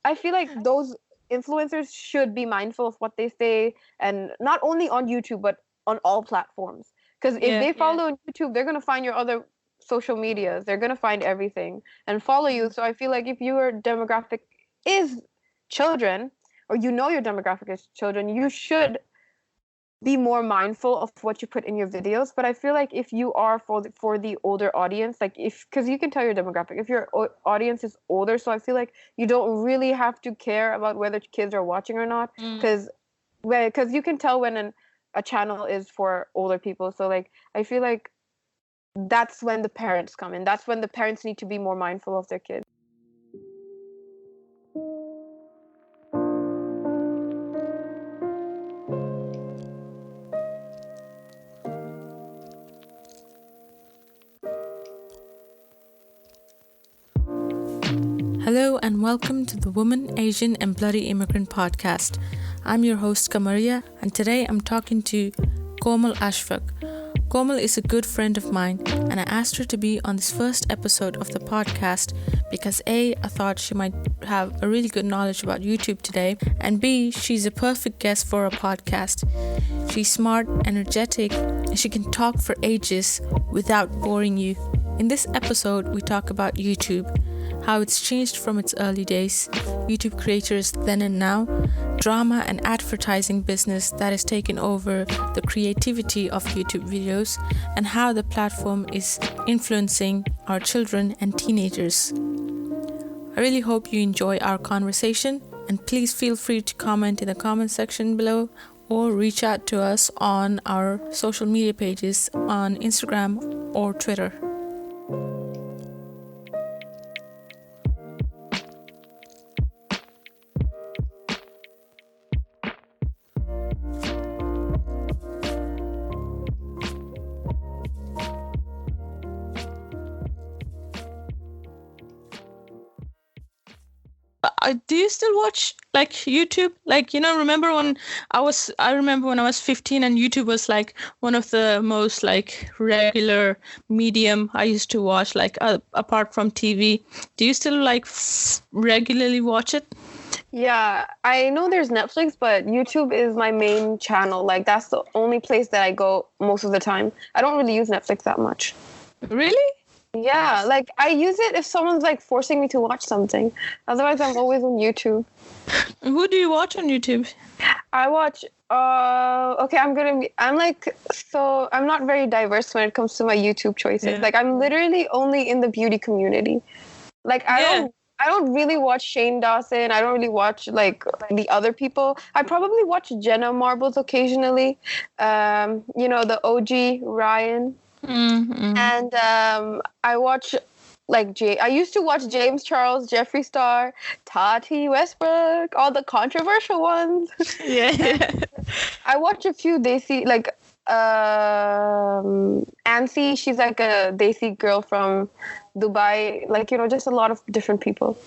I feel like those influencers should be mindful of what they say, and not only on YouTube but on all platforms. Because if they follow on YouTube, they're gonna find your other social medias. They're gonna find everything and follow you. So I feel like if your demographic is children, or your demographic is children, you should be more mindful of what you put in your videos. But I feel like if you are for the older audience, like because you can tell your demographic if your audience is older, so I feel like you don't really have to care about whether kids are watching or not, because you can tell when a channel is for older people. So like I feel like that's when the parents come in. That's when the parents need to be more mindful of their kids. Hello and welcome to the Woman, Asian and Bloody Immigrant podcast. I'm your host Kamaria, and today I'm talking to Komal Ashfaq. Komal is a good friend of mine, and I asked her to be on this first episode of the podcast because A, I thought she might have a really good knowledge about YouTube today, and B, she's a perfect guest for a podcast. She's smart, energetic, and she can talk for ages without boring you. In this episode, we talk about YouTube, how it's changed from its early days, YouTube creators then and now, drama and advertising business that has taken over the creativity of YouTube videos, and how the platform is influencing our children and teenagers. I really hope you enjoy our conversation, and please feel free to comment in the comment section below or reach out to us on our social media pages on Instagram or Twitter. Do you still watch like YouTube? Like, remember when I remember when I was 15 and YouTube was like one of the most like regular medium I used to watch, like apart from TV. Do you still like regularly watch it? Yeah, I know there's Netflix, but YouTube is my main channel. Like that's the only place that I go most of the time. I don't really use Netflix that much. Really? Yeah, like I use it if someone's like forcing me to watch something. Otherwise, I'm always on YouTube. Who do you watch on YouTube? I watch. Okay, I'm not very diverse when it comes to my YouTube choices. Yeah. Like I'm literally only in the beauty community. Like I don't really watch Shane Dawson. I don't really watch like the other people. I probably watch Jenna Marbles occasionally. The OG Ryan. Mm-hmm. And I watch I used to watch James Charles, Jeffree Star, Tati Westbrook, all the controversial ones. Yeah. I watch a few Desi, like Ansi. She's like a Desi girl from Dubai. Like just a lot of different people.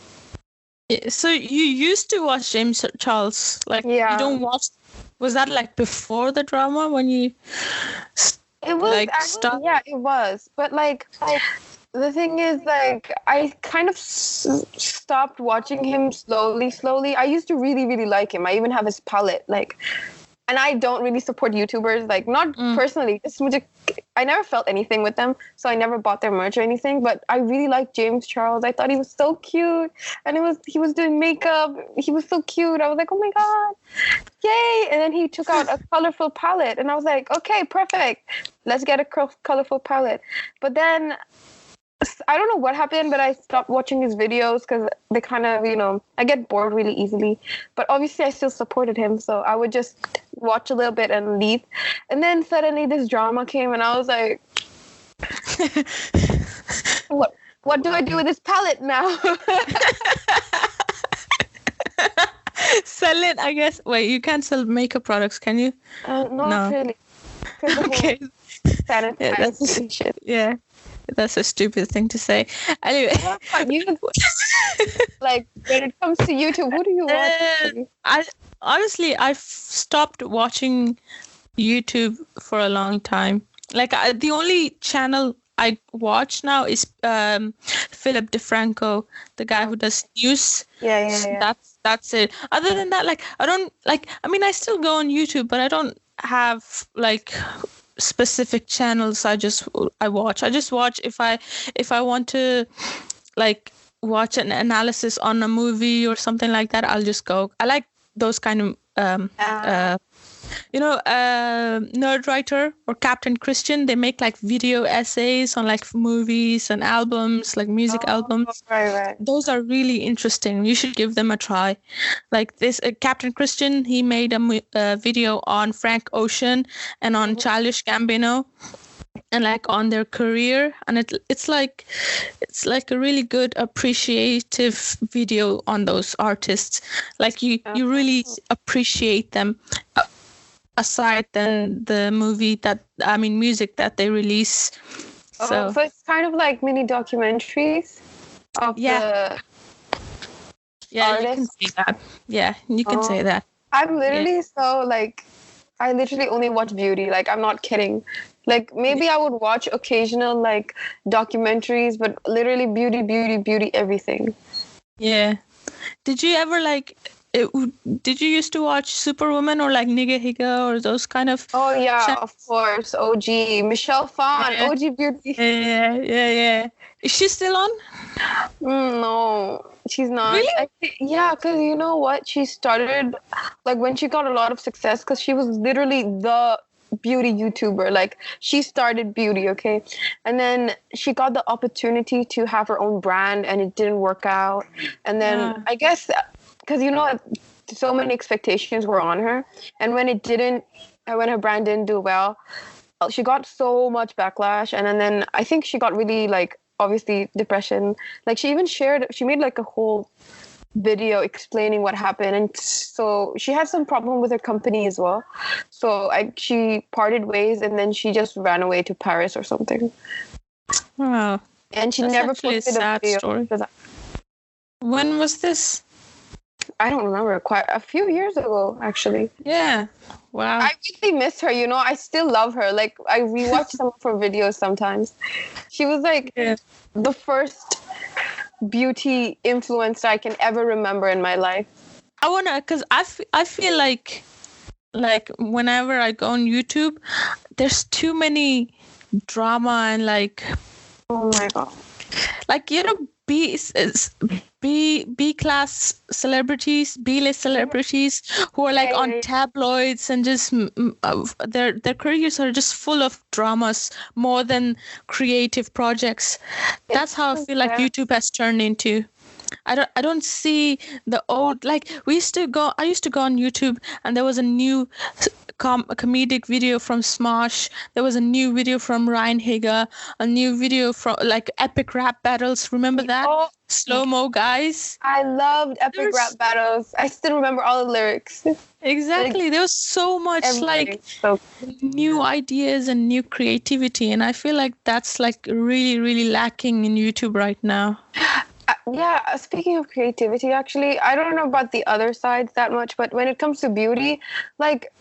So you used to watch James Charles, like Yeah. You don't watch. Was that like before the drama when you? It was like actually, yeah, it was. But like the thing is, like I kind of stopped watching him slowly. I used to really, really like him. I even have his palette, and I don't really support YouTubers, like not personally. I never felt anything with them, so I never bought their merch or anything. But I really liked James Charles. I thought he was so cute, and he was doing makeup. He was so cute. I was like, oh my god, yay! And then he took out a colorful palette, and I was like, okay, perfect. Let's get a colorful palette. But then I don't know what happened, but I stopped watching his videos because they kind of, I get bored really easily. But obviously I still supported him, so I would just watch a little bit and leave. And then suddenly this drama came, and I was like, what do I do with this palette now? Sell it, I guess. Wait, you can't sell makeup products, can you? Not really. Okay. Yeah, that's a stupid thing to say. Anyway, like when it comes to YouTube, who do you watch? I've stopped watching YouTube for a long time. Like the only channel I watch now is Philip DeFranco, the guy who does news. Yeah. That's it. Other than that, like I don't like. I mean, I still go on YouTube, but I don't have like specific channels. I watch. I just watch if I want to like watch an analysis on a movie or something like that. I'll just go. I like those kind of Nerdwriter or Captain Christian. They make like video essays on like movies and albums, like music albums. Right. Those are really interesting. You should give them a try. Like this Captain Christian, he made a video on Frank Ocean and on Childish Gambino, and like on their career, and it's like a really good appreciative video on those artists. Like you really appreciate them aside than the music that they release. So it's kind of like mini documentaries of the artists. You can say that. Yeah, you can say that. I'm literally so like, I literally only watch beauty. Like, I'm not kidding. Like, maybe I would watch occasional like documentaries, but literally beauty, everything. Yeah. Did you ever did you used to watch Superwoman or like Nigga Higa or those kind of? Oh yeah, channels? Of course. OG Michelle Phan, OG beauty. Yeah. Is she still on? No, she's not. Really? Yeah, because you know what? She started like when she got a lot of success, because she was literally the beauty YouTuber. Like, she started beauty, okay? And then she got the opportunity to have her own brand, and it didn't work out. And then I guess because so many expectations were on her, and when her brand didn't do well, she got so much backlash. And then I think she got really like, obviously, depression. Like, she made like a whole video explaining what happened, and so she had some problem with her company as well. So she parted ways, and then she just ran away to Paris or something. Wow. And she never posted a video story. For that. When was this? I don't remember. Quite a few years ago, actually. Yeah. Wow. I really miss her. I still love her. Like, I rewatch some of her videos sometimes. She was like the first beauty influence I can ever remember in my life. Because I feel like whenever I go on YouTube, there's too many drama and like, oh my god, like, B class celebrities, B-list celebrities who are like on tabloids, and just their careers are just full of dramas more than creative projects. That's how I feel like YouTube has turned into. I don't see the old, like, I used to go on YouTube, and there was a new comedic video from Smosh. There was a new video from Ryan Higa, a new video from like epic rap battles. Remember that? Slow-mo guys. I loved epic rap battles. I still remember all the lyrics. Exactly. Like, there was so much like new ideas and new creativity, and I feel like that's like really, really lacking in YouTube right now. Yeah, speaking of creativity, actually, I don't know about the other sides that much, but when it comes to beauty, like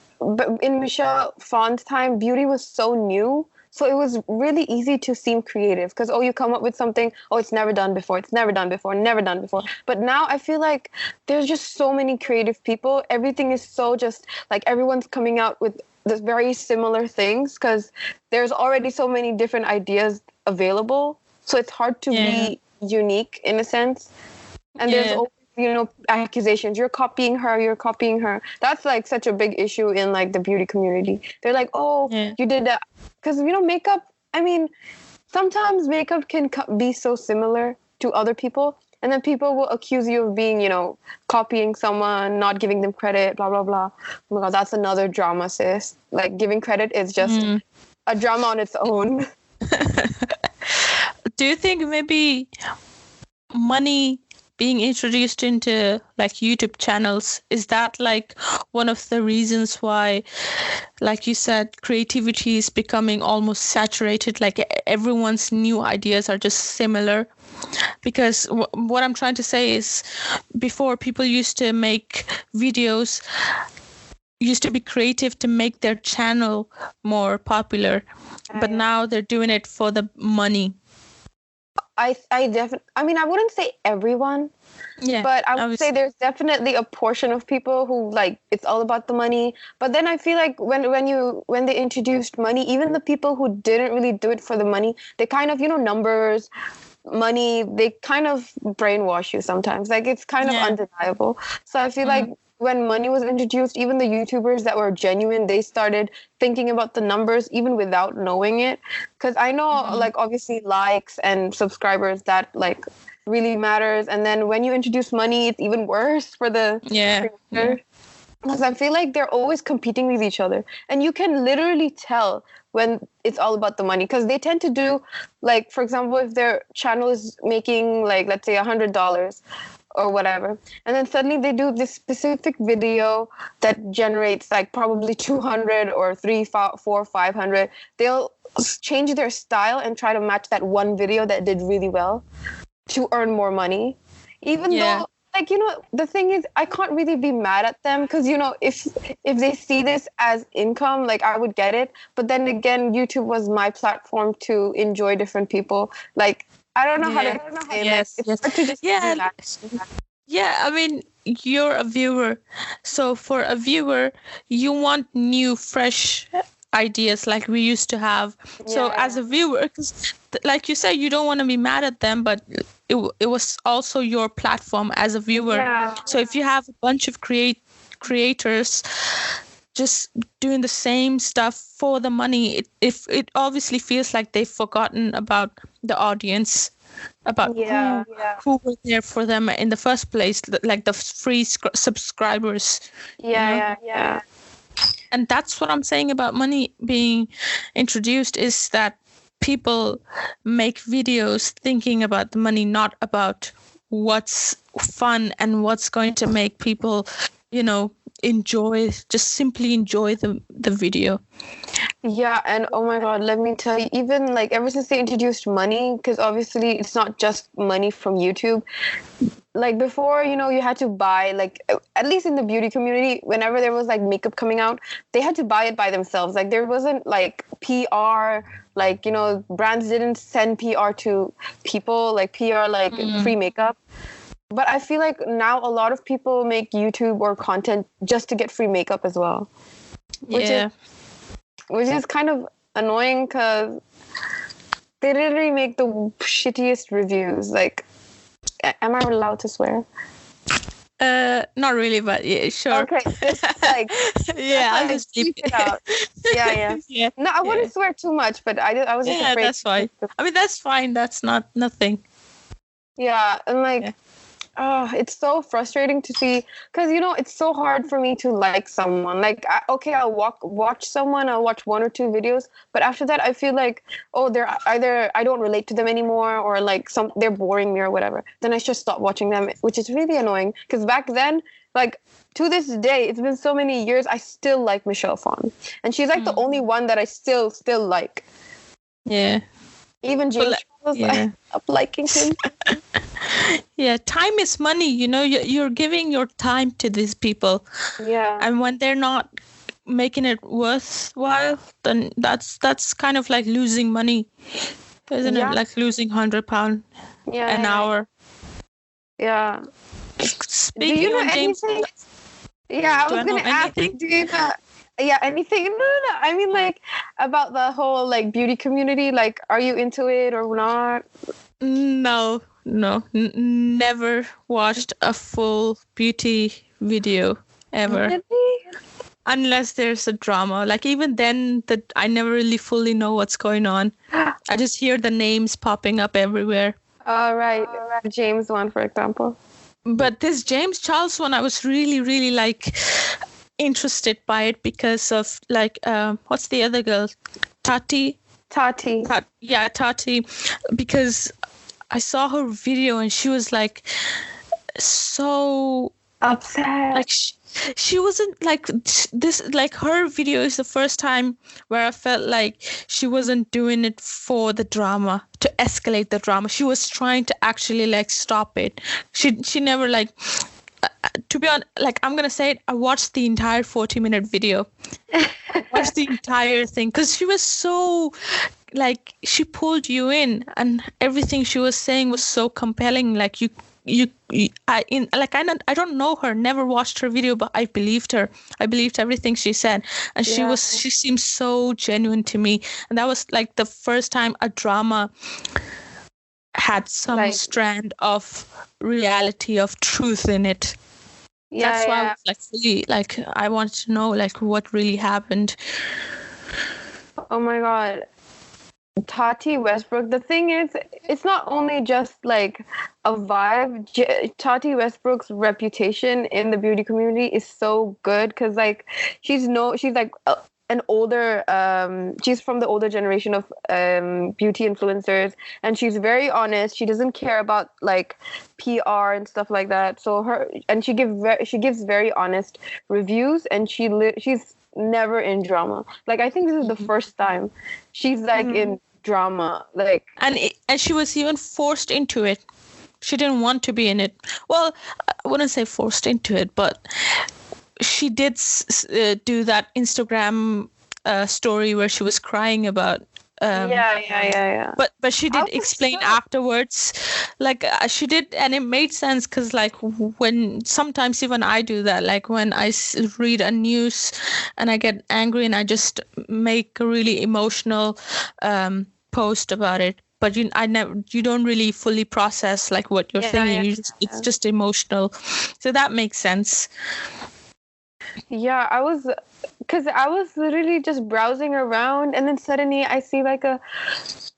in Michelle Phan's time, beauty was so new. So it was really easy to seem creative because, you come up with something, it's never done before. But now I feel like there's just so many creative people. Everything is so just like everyone's coming out with this very similar things because there's already so many different ideas available. So it's hard to be unique in a sense. And there's always, accusations. You're copying her. That's like such a big issue in like the beauty community. They're like, you did that. Because, makeup, I mean, sometimes makeup can be so similar to other people. And then people will accuse you of being, copying someone, not giving them credit, blah, blah, blah. Oh my God, that's another drama, sis. Like, giving credit is just a drama on its own. Do you think maybe money being introduced into like YouTube channels, is that like one of the reasons why, like you said, creativity is becoming almost saturated? Like everyone's new ideas are just similar. Because what I'm trying to say is, before people used to make videos used to be creative to make their channel more popular, but now they're doing it for the money. I definitely, I mean, I wouldn't say everyone, Yeah, but I would say there's definitely a portion of people who like it's all about the money. But then I feel like when they introduced money, even the people who didn't really do it for the money, they kind of, numbers, money, they kind of brainwash you sometimes. Like it's kind of undeniable. So I feel like when money was introduced, even the YouTubers that were genuine, they started thinking about the numbers even without knowing it. Because I know, like, obviously likes and subscribers, that like really matters. And then when you introduce money, it's even worse for the creator. Because I feel like they're always competing with each other. And you can literally tell when it's all about the money, because they tend to do, like, for example, if their channel is making, like, let's say $100 or whatever, and then suddenly they do this specific video that generates like probably 200 or 500, they'll change their style and try to match that one video that did really well to earn more money, even though, like, the thing is, I can't really be mad at them, because if they see this as income, like, I would get it. But then again, YouTube was my platform to enjoy different people. Like, I don't know how to say it. It's hard to just do that. Yeah, I mean, you're a viewer. So for a viewer, you want new, fresh ideas like we used to have. So as a viewer, because like you said, you don't want to be mad at them, but it was also your platform as a viewer. So if you have a bunch of creators just doing the same stuff for the money, it obviously feels like they've forgotten about the audience, about who were there for them in the first place, like the free subscribers. And that's what I'm saying about money being introduced, is that people make videos thinking about the money, not about what's fun and what's going to make people, simply enjoy the video. Yeah, and oh my God, let me tell you, even like ever since they introduced money, because obviously it's not just money from YouTube. Like before, you had to buy, like, at least in the beauty community, whenever there was like makeup coming out, they had to buy it by themselves. Like there wasn't like PR, like, brands didn't send PR to people, like PR, like free makeup. But I feel like now a lot of people make YouTube or content just to get free makeup as well. Which is kind of annoying, because they literally make the shittiest reviews. Like, am I allowed to swear? Not really, but yeah, sure. Okay, just like I'll just keep it out. Yeah. No, I wouldn't swear too much, but I was just afraid. Yeah, that's fine. I mean, that's fine. That's nothing. Yeah, and like, it's so frustrating to see, because it's so hard for me to like someone. Like, I'll watch someone, I'll watch one or two videos, but after that I feel like, they're either I don't relate to them anymore, or like they're boring me or whatever. Then I just stop watching them, which is really annoying, because back then, like, to this day, it's been so many years, I still like Michelle Phan, and she's like the only one that I still like. Yeah. Even James Charles, I stopped liking him. Yeah, time is money. You're giving your time to these people. Yeah. And when they're not making it worthwhile, then that's kind of like losing money, isn't it? Like losing £100 an hour. Yeah. Speaking do you know of James, anything? Yeah, I was going to ask. Do you know? Yeah, anything? No. I mean, like, about the whole like beauty community. Like, are you into it or not? No. Never watched a full beauty video ever. Really? Unless there's a drama. Like, even then, that I never really fully know what's going on. I just hear the names popping up everywhere. Right. James one, for example. But this James Charles one, I was really, really like interested by it because of like what's the other girl? Tati. Yeah, Tati. Because I saw her video and she was like so upset. Like she wasn't like this. Like, her video is the first time where I felt like she wasn't doing it for the drama, to escalate the drama. She was trying to actually like stop it. She never like to be honest, like I'm gonna say it, I watched the entire 40-minute video. I watched the entire thing because she was so, like, she pulled you in, and everything she was saying was so compelling. Like I don't know her, never watched her video, but I believed her. I believed everything she said, and she seemed so genuine to me. And that was like the first time a drama had some strand of reality, of truth in it. That's why I was like really, like, I wanted to know like what really happened. Oh my God. Tati Westbrook, the thing is, it's not only just like a vibe. Tati Westbrook's reputation in the beauty community is so good because like she's like an older she's from the older generation of beauty influencers, and she's very honest. She doesn't care about like PR and stuff like that. So she gives very honest reviews, and she's never in drama. Like I think this is the first time she's like in drama, like, and she was even forced into it. She didn't want to be in it. Well, I wouldn't say forced into it, but she did do that Instagram story where she was crying about But she did explain afterwards, like she did, and it made sense because like when sometimes even I do that, like when I read a news and I get angry and I just make a really emotional post about it. But you don't really fully process like what you're thinking. It's just emotional, so that makes sense. Yeah, I was literally just browsing around, and then suddenly I see like a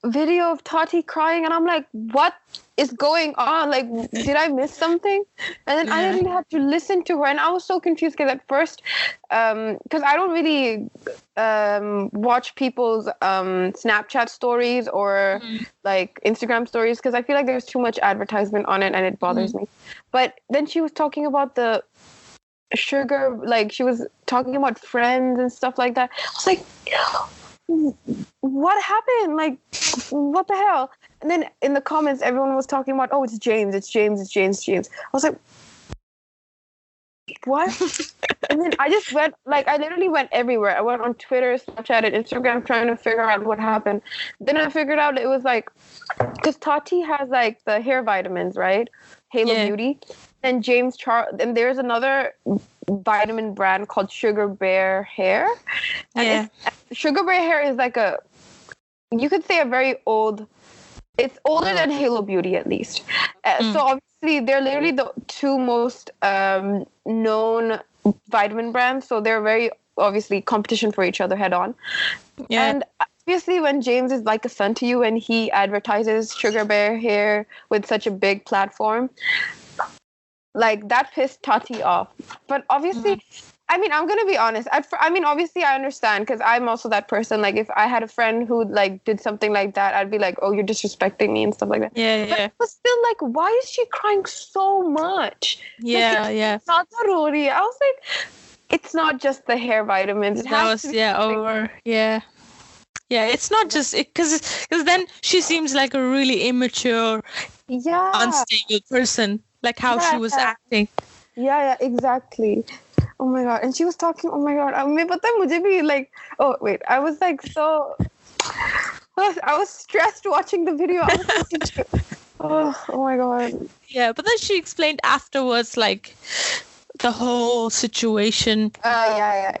video of Tati crying, and I'm like, what is going on? Like, did I miss something? And then I didn't have to listen to her, and I was so confused because at first, because I don't really watch people's Snapchat stories or like Instagram stories because I feel like there's too much advertisement on it and it bothers me. But then she was talking about the sugar, like she was talking about friends and stuff like that. I was like, what happened? Like, what the hell? And then in the comments, everyone was talking about, oh, it's James. I was like, what? And then I just went, like, I literally went everywhere. I went on Twitter, Snapchat, and Instagram trying to figure out what happened. Then I figured out it was like, because Tati has like the hair vitamins, right? Halo Beauty. And James Charles, and there's another vitamin brand called Sugar Bear Hair. And Sugar Bear Hair is like you could say a very old, it's older than Halo Beauty at least. So obviously they're literally the two most known vitamin brands. So they're very obviously competition for each other head on. Yeah. And obviously when James is like a son to you and he advertises Sugar Bear Hair with such a big platform, like that pissed Tati off. But obviously, I mean, I'm gonna be honest. I mean, obviously, I understand because I'm also that person. Like, if I had a friend who like did something like that, I'd be like, "Oh, you're disrespecting me" and stuff like that. But it was still like, why is she crying so much? I was like, it's not just the hair vitamins. It's not just because then she seems like a really immature, unstable person. Like how she was acting. Yeah, exactly. Oh my God. And she was talking, oh my God. But then mujhe bhi like, oh wait, I was like so, I was stressed watching the video. I was like, oh my God. Yeah, but then she explained afterwards, like the whole situation. I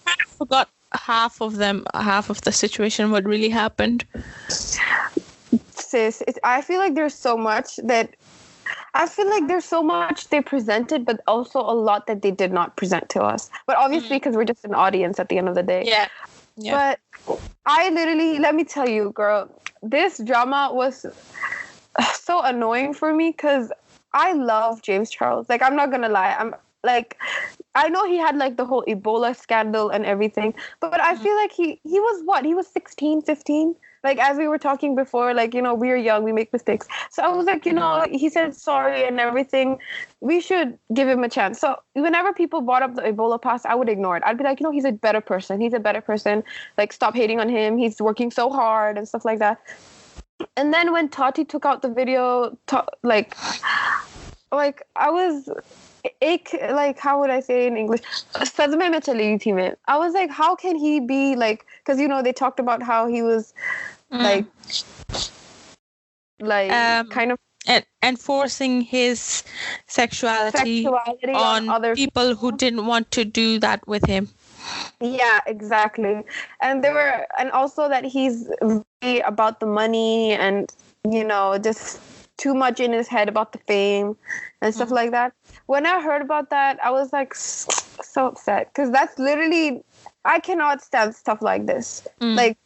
kind of forgot half of the situation, what really happened. Sis, I feel like there's so much they presented, but also a lot that they did not present to us. But obviously, because we're just an audience at the end of the day. Yeah. But I literally, let me tell you, girl, this drama was so annoying for me because I love James Charles. Like, I'm not going to lie. I'm like, I know he had like the whole Ebola scandal and everything, but I feel like he was what? He was 16, 15? Like, as we were talking before, like, you know, we're young, we make mistakes. So I was like, you know, he said sorry and everything. We should give him a chance. So whenever people brought up the Ebola past, I would ignore it. I'd be like, you know, he's a better person. Like, stop hating on him. He's working so hard and stuff like that. And then when Tati took out the video, like I was like, how would I say in English? सदमे में चली थी मैं. I was like, how can he be like? Because they talked about how he was like kind of enforcing his sexuality on other people who didn't want to do that with him. Yeah, exactly. And also that he's really about the money and just too much in his head about the fame and stuff like that. When I heard about that, I was like so upset because that's literally, I cannot stand stuff like this. Like,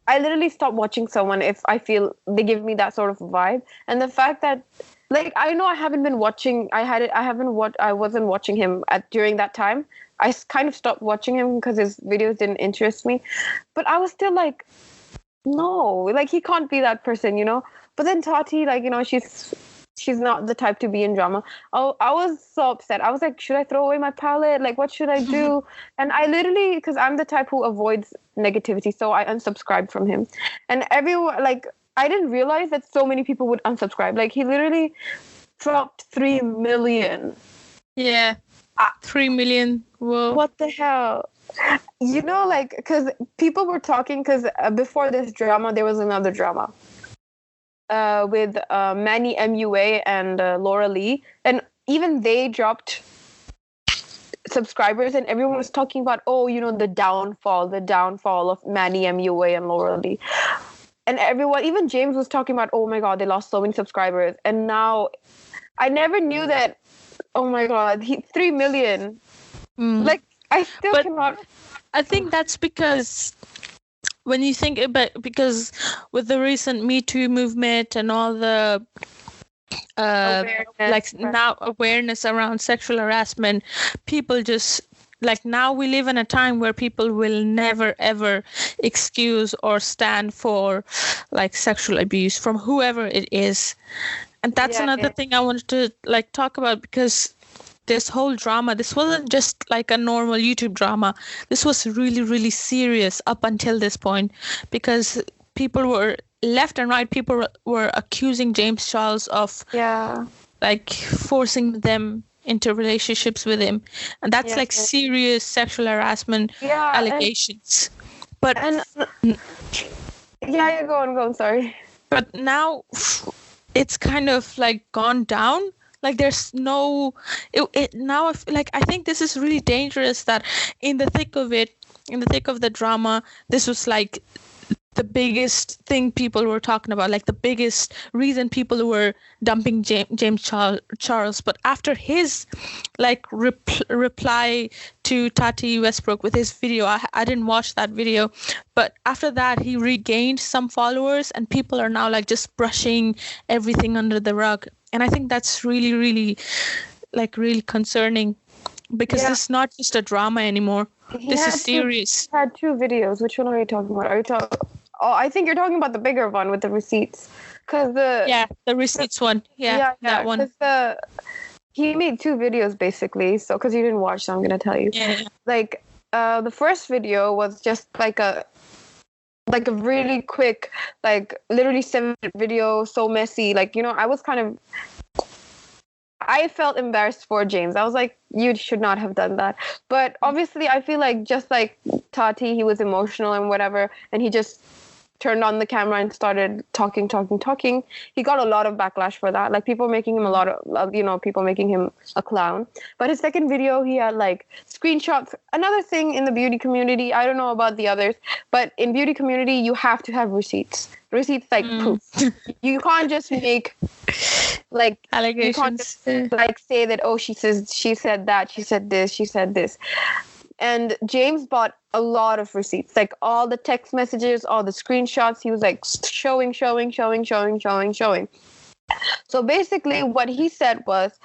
I literally stop watching someone if I feel they give me that sort of vibe. And the fact that, like, I know I haven't been watching. I wasn't watching him during that time. I kind of stopped watching him because his videos didn't interest me. But I was still like, no, like, he can't be that person, But then Tati, like, she's not the type to be in drama. Oh, I was so upset. I was like, should I throw away my palette? Like, what should I do? And I literally, because I'm the type who avoids negativity, so I unsubscribed from him. And everyone, like, I didn't realize that so many people would unsubscribe. Like, he literally dropped 3 million. Yeah. 3 million. Whoa. What the hell? Like, because people were talking, because before this drama, there was another drama with Manny MUA and Laura Lee. And even they dropped subscribers, and everyone was talking about, the downfall of Manny MUA and Laura Lee. And everyone, even James was talking about, oh my God, they lost so many subscribers. And now, I never knew that, oh my God, 3 million. Like, I still cannot. I think that's because when you think about, because with the recent Me Too movement and all the awareness around sexual harassment, people just, like, now we live in a time where people will never ever excuse or stand for, like, sexual abuse from whoever it is. And that's another thing I wanted to, like, talk about, because this whole drama, this wasn't just like a normal YouTube drama. This was really, really serious up until this point, because people were left and right. People were accusing James Charles of like forcing them into relationships with him, and that's serious sexual harassment allegations. You're going. Sorry. But now it's kind of like gone down. Like, there's no now. I think this is really dangerous that in the thick of the drama, this was like the biggest thing people were talking about, like the biggest reason people were dumping James Charles. But after his reply to Tati Westbrook with his video, I didn't watch that video, but after that he regained some followers, and people are now like just brushing everything under the rug. And I think that's really, really, really concerning, because this is not just a drama anymore. This is serious. He had 2 videos. Which one are you talking about? I think you're talking about the bigger one with the receipts. The receipts one. Yeah, that one. He made 2 videos basically. So, because you didn't watch, so I'm gonna tell you. Yeah. Like, the first video was just like a really quick, like literally 7-minute video, so messy. Like, I felt embarrassed for James. I was like, you should not have done that. But obviously, I feel like just like Tati, he was emotional and whatever, and he just turned on the camera and started talking. He got a lot of backlash for that. Like, people making him people making him a clown. But his second video, he had like screenshots. Another thing in the beauty community, I don't know about the others, but in beauty community, you have to have receipts. Receipts, like proof. You can't just make like allegations. You can't just, like, say that, she said that, she said this. And James bought a lot of receipts, like all the text messages, all the screenshots. He was like showing. So basically what he said was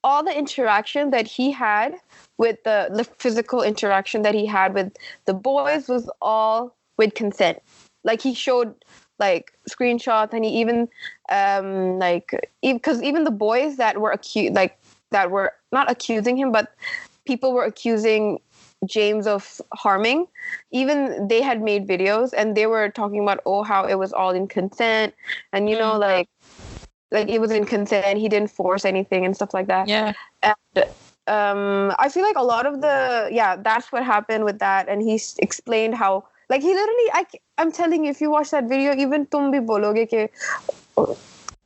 all the interaction that he had with the physical interaction that he had with the boys was all with consent. Like, he showed like screenshots, and he even because even the boys that were that were not accusing him, but people were accusing James of harming, even they had made videos, and they were talking about how it was all in consent, and like it was in consent. He didn't force anything and stuff like that. Yeah. And I feel like a lot of that's what happened with that. And he explained how, like, he literally, I'm telling you, if you watch that video, even tum bhi bologe ke,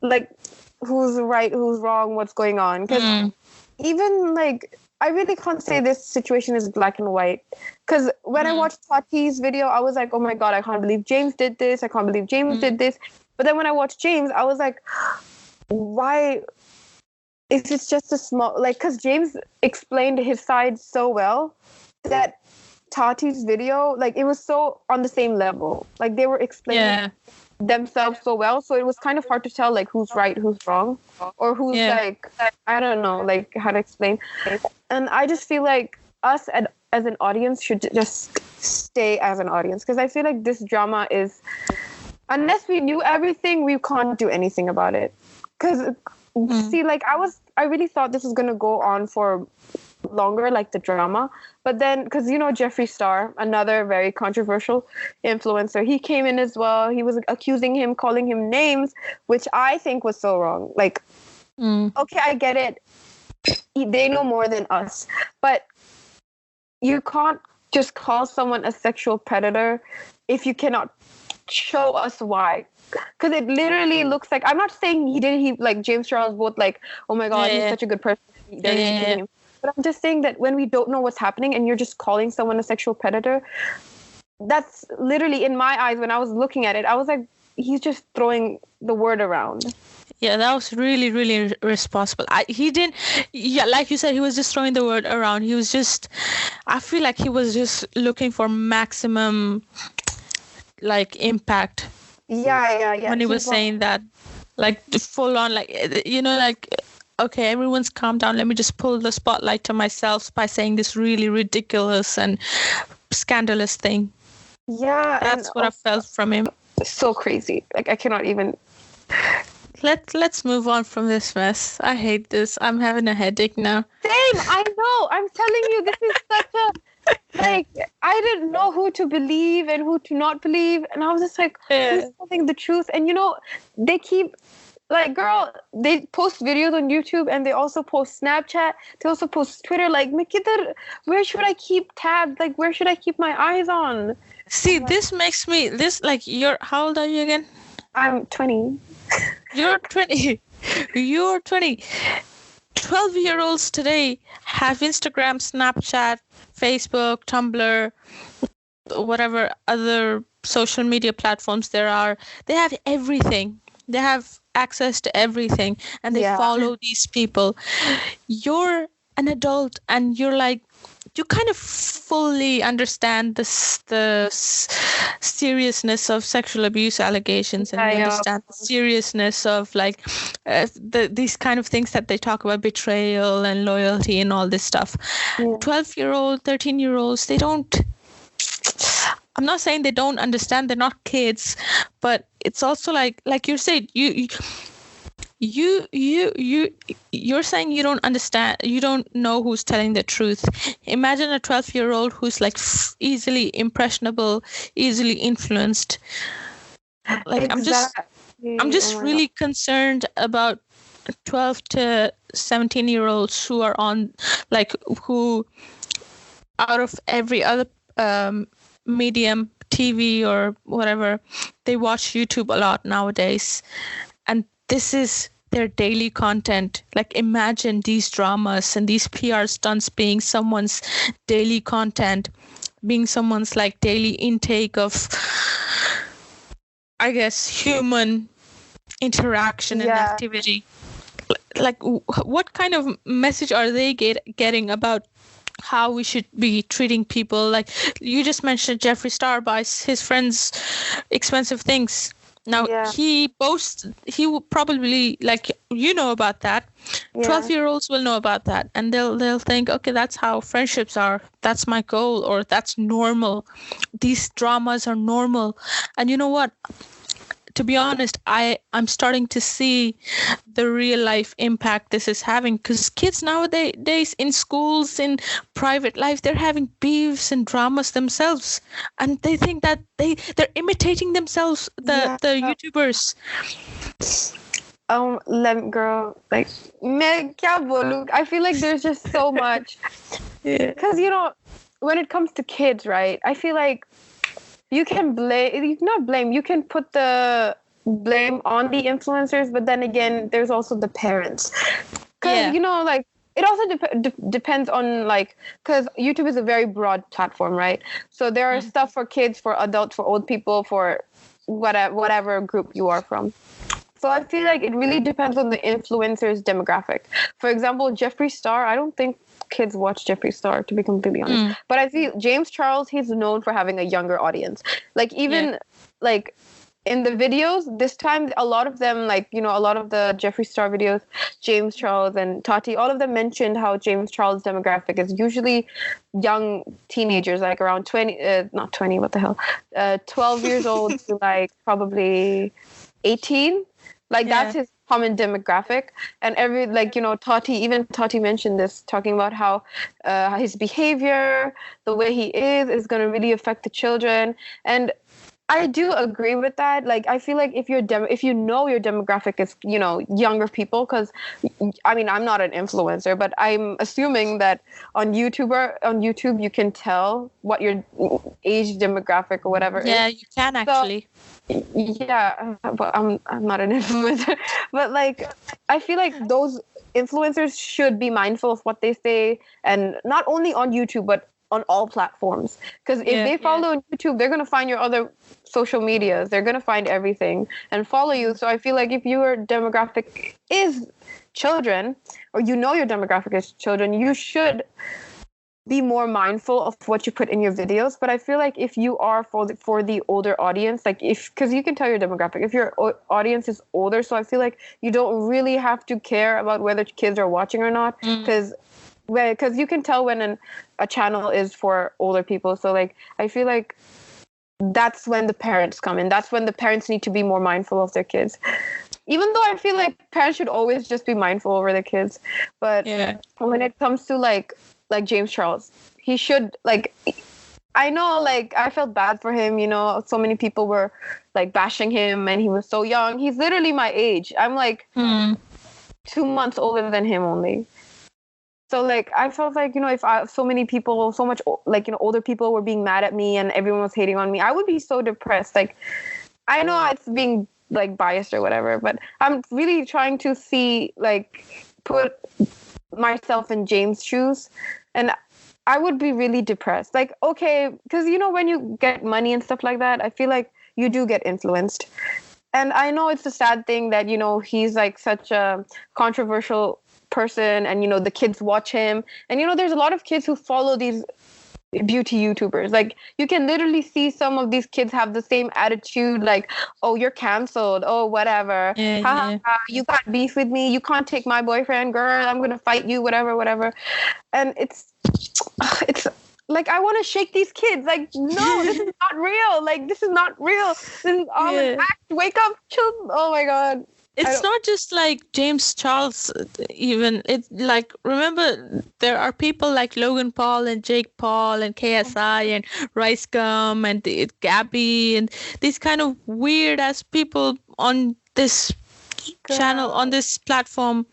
like, who's right, who's wrong, what's going on. Because even, like, I really can't say this situation is black and white. Because when I watched Tati's video, I was like, oh my God, I can't believe James did this. I can't believe James did this. But then when I watched James, I was like, why is it just a small, like, because James explained his side so well that Tati's video, like, it was so on the same level. Like, they were explaining themselves so well, so it was kind of hard to tell, like, who's right, who's wrong, or who's like, I don't know, like, how to explain. And I just feel like us as an audience should just stay as an audience, because I feel like this drama is, unless we knew everything, we can't do anything about it. Because see, like, I really thought this was gonna go on for longer, like the drama. But then, because you know Jeffree Star, another very controversial influencer, he came in as well. He was accusing him, calling him names, which I think was so wrong. Like, okay, I get it. They know more than us, but you can't just call someone a sexual predator if you cannot show us why. Because it literally looks like, I'm not saying he like James Charles both like, oh my God, he's such a good person. Him. But I'm just saying that when we don't know what's happening and you're just calling someone a sexual predator, that's literally, in my eyes, when I was looking at it, I was like, he's just throwing the word around. Yeah, that was really, really responsible. He didn't, like you said, he was just throwing the word around. He was just, I feel like he was just looking for maximum, like, impact. Yeah. When he was saying that, like, full on, like, you know, like, okay, everyone's calm down. Let me just pull the spotlight to myself by saying this really ridiculous and scandalous thing. Yeah. That's what I felt from him. So crazy. Like, I cannot even... Let's move on from this mess. I hate this. I'm having a headache now. Same. I know. I'm telling you, this is such a... Like, I didn't know who to believe and who to not believe. And I was just like, who's telling the truth? And, you know, they keep... Like, girl, they post videos on YouTube and they also post Snapchat. They also post Twitter. Like, where should I keep tabs? Like, where should I keep my eyes on? See, this makes me... like, how old are you again? I'm 20. You're 20. You're 20. 12-year-olds today have Instagram, Snapchat, Facebook, Tumblr, whatever other social media platforms there are. They have everything. They have access to everything, and they follow these people. You're an adult, and you're like, you kind of fully understand the seriousness of sexual abuse allegations, and you understand the seriousness of, like, these kind of things that they talk about, betrayal and loyalty and all this stuff. 12-year-old, 13-year-olds, they don't... I'm not saying they don't understand. They're not kids, but it's also like you said, you're saying you don't understand, you don't know who's telling the truth. Imagine a 12-year-old who's like easily impressionable, easily influenced. Like, exactly. I'm just really concerned about 12 to 17-year-olds who are on, like, who out of every other medium, TV or whatever, they watch YouTube a lot nowadays, and this is their daily content. Like, imagine these dramas and these PR stunts being someone's daily content, being someone's, like, daily intake of, I guess, human interaction and activity. Like, what kind of message are they getting about how we should be treating people? Like, you just mentioned Jeffree Star buys his friends expensive things. Now, he will probably, like, you know about that. 12-year-olds will know about that, and they'll think, okay, that's how friendships are. That's my goal, or that's normal. These dramas are normal. And you know what? To be honest, I'm starting to see the real life impact this is having, because kids nowadays in schools, in private life, they're having beefs and dramas themselves, and they think that they're imitating themselves, the YouTubers. Girl, like, मैं क्या बोलूं? I feel like there's just so much. Yeah. Because, when it comes to kids, right, I feel like you can you can put the blame on the influencers, but then again, there's also the parents. Because, like, it also depends on, like, because YouTube is a very broad platform, right? So there are stuff for kids, for adults, for old people, for whatever group you are from. So I feel like it really depends on the influencer's demographic. For example, Jeffree Star, I don't think kids watch Jeffree Star, to be completely honest. But I see James Charles, he's known for having a younger audience. Like, even like in the videos this time, a lot of them, like, a lot of the Jeffree Star videos, James Charles and Tati, all of them mentioned how James Charles' demographic is usually young teenagers, like around 20, not 20, what the hell, 12 years old to like probably 18. Like, that's his common demographic. And Tati mentioned this, talking about how his behavior, the way he is going to really affect the children. And I do agree with that. Like, I feel like if your demographic is, younger people, because I mean, I'm not an influencer, but I'm assuming that on YouTube you can tell what your age demographic or whatever is. Yeah, you can actually. Yeah, but I'm not an influencer. But like, I feel like those influencers should be mindful of what they say, and not only on YouTube but on all platforms. Because if they follow on YouTube, they're gonna find your other social medias. They're gonna find everything and follow you. So I feel like if your demographic is children, or your demographic is children, you should be more mindful of what you put in your videos. But I feel like if you are for the older audience, like, because you can tell your demographic if your audience is older, so I feel like you don't really have to care about whether kids are watching or not, because you can tell when a channel is for older people. So like, I feel like that's when the parents come in. That's when the parents need to be more mindful of their kids. Even though I feel like parents should always just be mindful over their kids, but when it comes to like James Charles, he should, like, I know, like, I felt bad for him, so many people were like bashing him, and he was so young. He's literally my age. I'm like 2 months older than him only. So like, I felt like, if so much like, older people were being mad at me and everyone was hating on me, I would be so depressed. Like, I know it's being like biased or whatever, but I'm really trying to see, like, put myself in James' shoes, and I would be really depressed. Like, okay, because when you get money and stuff like that, I feel like you do get influenced. And I know it's a sad thing that he's like such a controversial person, and the kids watch him, and there's a lot of kids who follow these beauty YouTubers. Like, you can literally see some of these kids have the same attitude, like, oh, you're canceled, oh, whatever, you got beef with me, you can't take my boyfriend, girl, I'm gonna fight you, whatever. And it's like, I want to shake these kids, like, no, this is not real, like, this is not real, this is all an act, wake up, chill. Oh my god. It's not just like James Charles, even. It's like, remember, there are people like Logan Paul and Jake Paul and KSI and Rice Gum and Gabby and these kind of weird ass people on this channel, on this platform.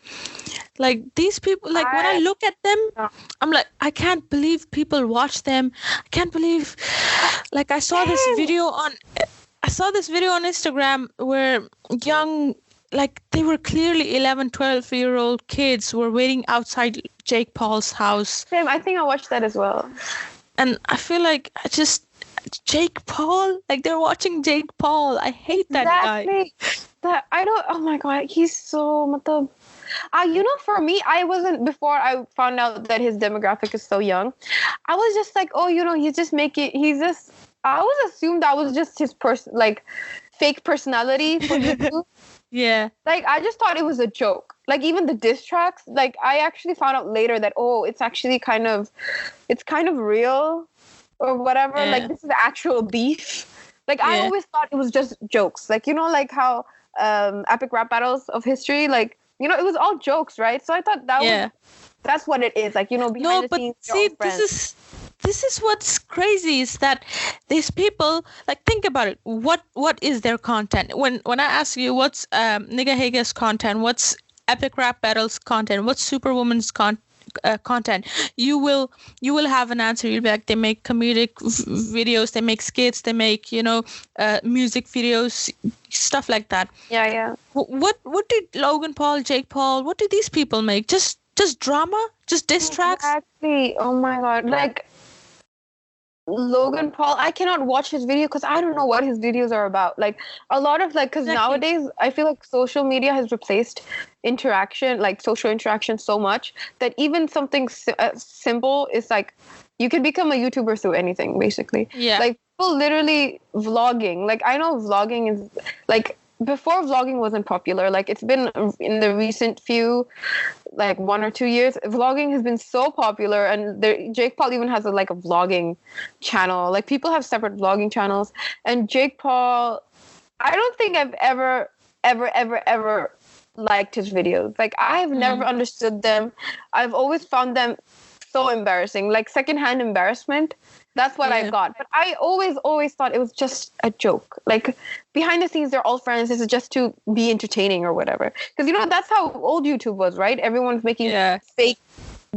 Like, these people, like, when I look at them, I'm like, I can't believe people watch them. I can't believe, like, I saw this video on Instagram where young, like, they were clearly 11, 12-year-old kids were waiting outside Jake Paul's house. Same, I think I watched that as well. And I feel like Jake Paul, like, they're watching Jake Paul. I hate that guy. I don't, oh my god, he's so, for me, before I found out that his demographic is so young, I was just like, oh, I always assumed that was just his fake personality for YouTube. Yeah. Like, I just thought it was a joke. Like, even the diss tracks, like, I actually found out later that, oh, it's actually kind of real or whatever. Yeah. Like, this is actual beef. Like, I always thought it was just jokes. Like, like how epic rap battles of history, like, it was all jokes, right? So I thought that's what it is. Like, behind the scenes. See, this is what's crazy is that these people, like, think about it. What is their content? When I ask you what's Nigga Hager's content, what's Epic Rap Battle's content, what's Superwoman's content, you will have an answer. You'll be like, they make comedic videos, they make skits, they make music videos, stuff like that. Yeah. What did Logan Paul, Jake Paul, what did these people make? Just drama, just diss tracks? Exactly. Oh my god, like Logan Paul, I cannot watch his video because I don't know what his videos are about. Like a lot of because nowadays I feel like social media has replaced interaction, like social interaction, so much that even something simple is like you can become a YouTuber through anything, basically. Yeah. Like people literally vlogging. Like I know vlogging is like before vlogging wasn't popular. Like it's been in the recent few, like 1 or 2 years, vlogging has been so popular, and Jake Paul even has a vlogging channel. Like people have separate vlogging channels, and Jake Paul, I don't think I've ever liked his videos. Like I've never understood them. I've always found them so embarrassing, like secondhand embarrassment. That's what I got. But I always thought it was just a joke. Like behind the scenes, they're all friends. This is just to be entertaining or whatever. Because that's how old YouTube was, right? Everyone's making fake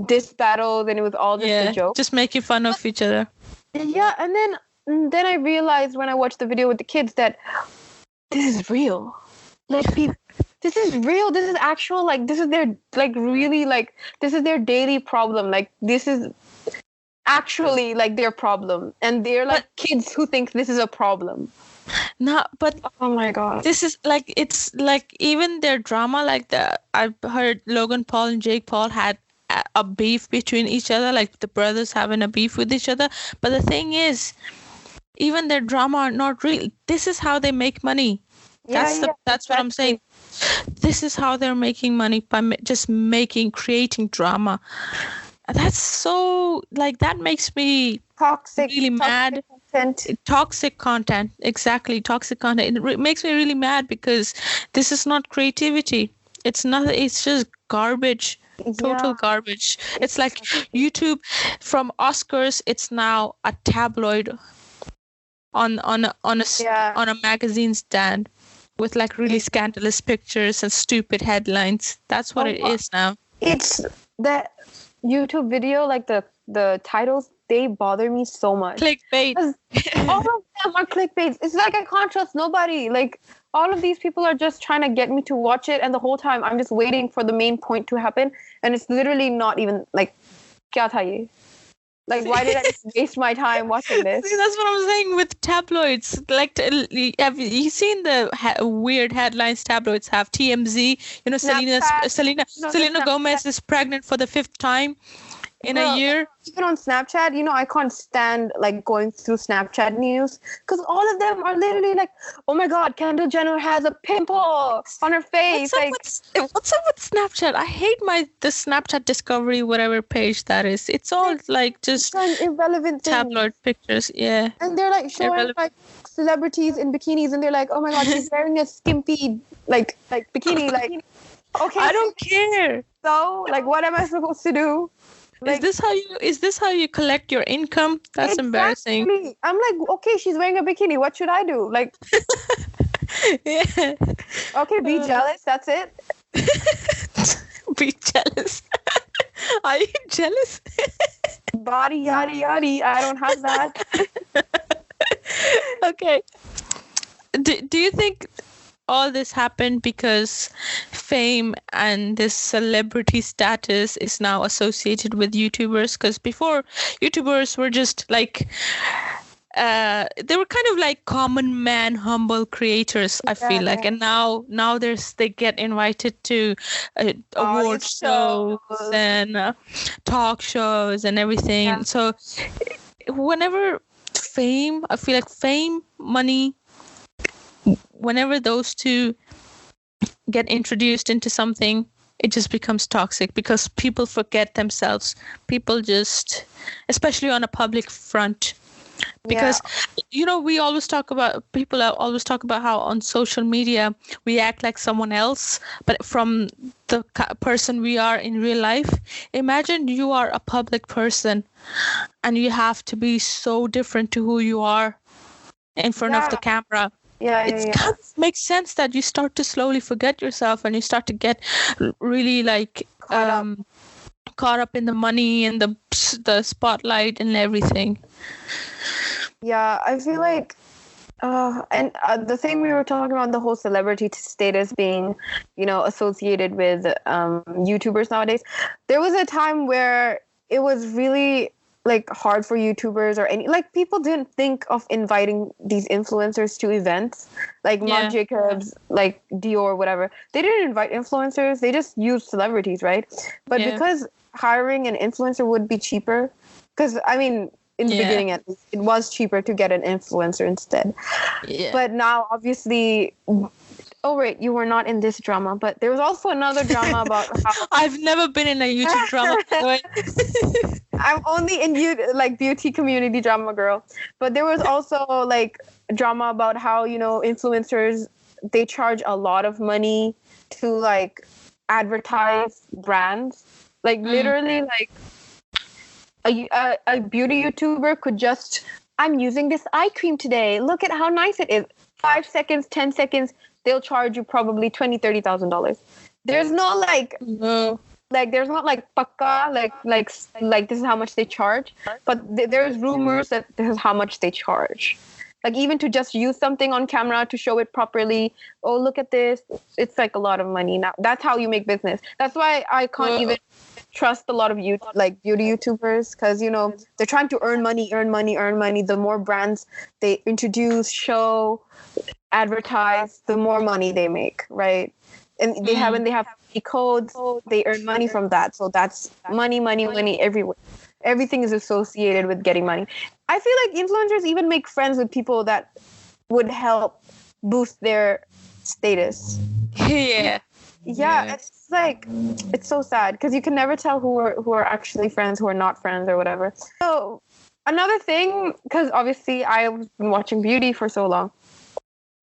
diss battles, and it was all just a joke. Just making fun of each other. Yeah, and then I realized when I watched the video with the kids that this is real. Like people. This is real. This is actual. Like this is their really this is their daily problem. Like this is actually their problem, and they're kids who think this is a problem. No, but oh my god, this is it's even their drama. I've heard Logan Paul and Jake Paul had a beef between each other, like the brothers having a beef with each other. But the thing is, even their drama are not real. This is how they make money. That's what I'm saying. This is how they're making money, by just creating drama. That's so that makes me really mad. Toxic content, exactly. Toxic content. It makes me really mad because this is not creativity. It's nothing. It's just garbage. Total garbage. It's like YouTube from Oscars. It's now a tabloid on a magazine stand with really scandalous pictures and stupid headlines. That's what it is now. It's that YouTube video, the titles, they bother me so much. Clickbait. All of them are clickbaits. It's like I can't trust nobody. Like all of these people are just trying to get me to watch it, and the whole time I'm just waiting for the main point to happen, and it's literally not even kya tha ye? Like, why did I just waste my time watching this? See, that's what I'm saying with tabloids. Have you seen the weird headlines tabloids have? TMZ, Selena Gomez is pregnant for the 5th time in a year. Even on Snapchat, I can't stand going through Snapchat news because all of them are literally oh my god, Kendall Jenner has a pimple on her face. What's up with Snapchat? I hate the Snapchat Discovery, whatever page that is. It's all just irrelevant tabloid pictures. Yeah, and they're showing celebrities in bikinis, and they're like, oh my god, she's wearing a skimpy bikini. Okay, I don't care. So what am I supposed to do? Is this how you collect your income? That's exactly. Embarrassing. I'm okay, she's wearing a bikini. What should I do? Yeah. Okay, be jealous. That's it. Be jealous. Are you jealous? Body yaddy yaddy. I don't have that. Okay. Do you think all this happened because fame and this celebrity status is now associated with YouTubers? Because before, YouTubers were just they were kind of common man, humble creators, I feel like. And now they get invited to award shows and talk shows and everything. Yeah. So whenever I feel like fame, money, whenever those two get introduced into something, it just becomes toxic because people forget themselves. People just, especially on a public front, Because we always talk about, people always talk about how on social media we act like someone else, but from the person we are in real life. Imagine you are a public person and you have to be so different to who you are in front of the camera. It kind of makes sense that you start to slowly forget yourself and you start to get really like caught up in the money and the spotlight and everything. Yeah, I feel like, the thing we were talking about, the whole celebrity status being, associated with YouTubers nowadays. There was a time where it was really like hard for YouTubers or any, like, people didn't think of inviting these influencers to events like Marc Jacobs, like Dior, whatever. They didn't invite influencers. They just used celebrities, right? But because hiring an influencer would be cheaper, because I mean, in the beginning, at least, it was cheaper to get an influencer instead. Yeah. But now, obviously, oh wait, you were not in this drama, but there was also another drama about how I've never been in a YouTube drama. I'm only in like beauty community drama, girl. But there was also like drama about how, influencers, they charge a lot of money to like advertise brands. Like literally, like a beauty YouTuber could just, I'm using this eye cream today. Look at how nice it is. 5 seconds, 10 seconds, they'll charge you probably $20,000, $30,000. There's no like, like there's not like pakka, like this is how much they charge. But there's rumors that this is how much they charge. Like even to just use something on camera to show it properly. Oh, look at this. It's like a lot of money now. That's how you make business. That's why I can't even trust a lot of like beauty YouTubers, because they're trying to earn money. The more brands they introduce, show, advertise, the more money they make, right? And they have codes, they earn money from that. So that's money everywhere. Everything is associated with getting money. I feel like influencers even make friends with people that would help boost their status. Yeah, it's like, it's so sad because you can never tell who are actually friends, who are not friends, or whatever. So another thing, because obviously I've been watching beauty for so long,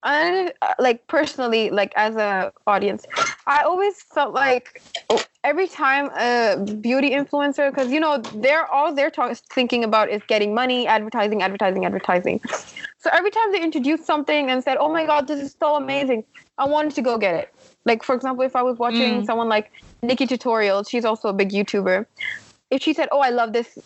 and like personally, like as a audience, I always felt like every time a beauty influencer, because they're thinking about is getting money, advertising. So every time they introduced something and said, "Oh my God, this is so amazing," I wanted to go get it. Like, for example, if I was watching someone like Nikki Tutorials, she's also a big YouTuber. If she said, "Oh, I love this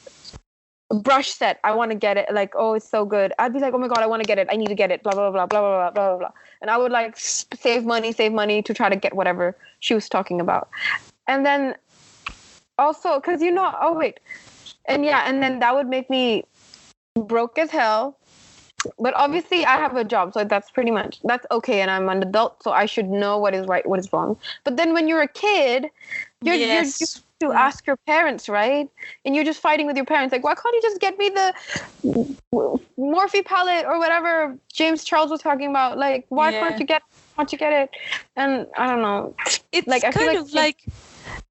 brush set, I want to get it," like, "Oh, it's so good," I'd be like, "Oh my God, I want to get it. I need to get it, blah, blah, blah, blah, blah, blah, blah, blah." And I would like save money to try to get whatever she was talking about. And then also, because and then that would make me broke as hell. But obviously I have a job, so that's okay, and I'm an adult, so I should know what is right, what is wrong. But then when you're a kid, you're used to ask your parents, right? And you're just fighting with your parents, like, why can't you just get me the Morphe palette or whatever James Charles was talking about? Like, why can't you get it? And I don't know. It's like, I feel like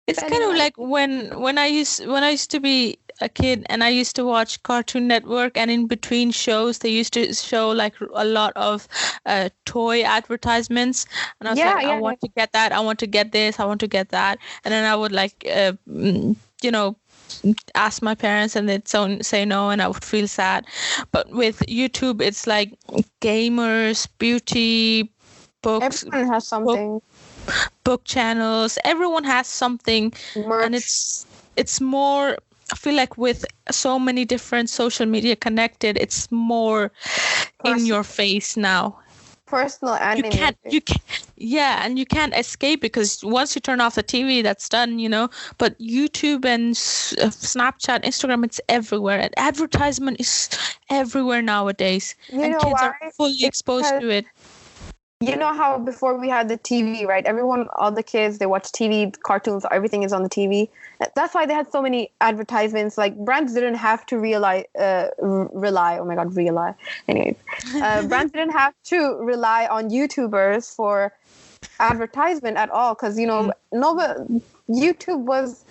it's kind of like when I used to be a kid and I used to watch Cartoon Network, and in between shows they used to show like a lot of toy advertisements, and I was I want to get that, I want to get this, I want to get that, and then I would like ask my parents and they'd say no, and I would feel sad. But with YouTube, it's like gamers, beauty, books, everyone has something, book channels, everyone has something. Merch. And it's more, I feel like with so many different social media connected, it's more in your face now. Personal and and you can't escape, because once you turn off the TV, that's done, But YouTube and Snapchat, Instagram, it's everywhere, and advertisement is everywhere nowadays, and kids are fully exposed to it. You know how before we had the TV, right? All the kids, they watch TV, cartoons, everything is on the TV. That's why they had so many advertisements. Like, brands didn't have to rely. Anyways, brands didn't have to rely on YouTubers for advertisement at all, because YouTube was,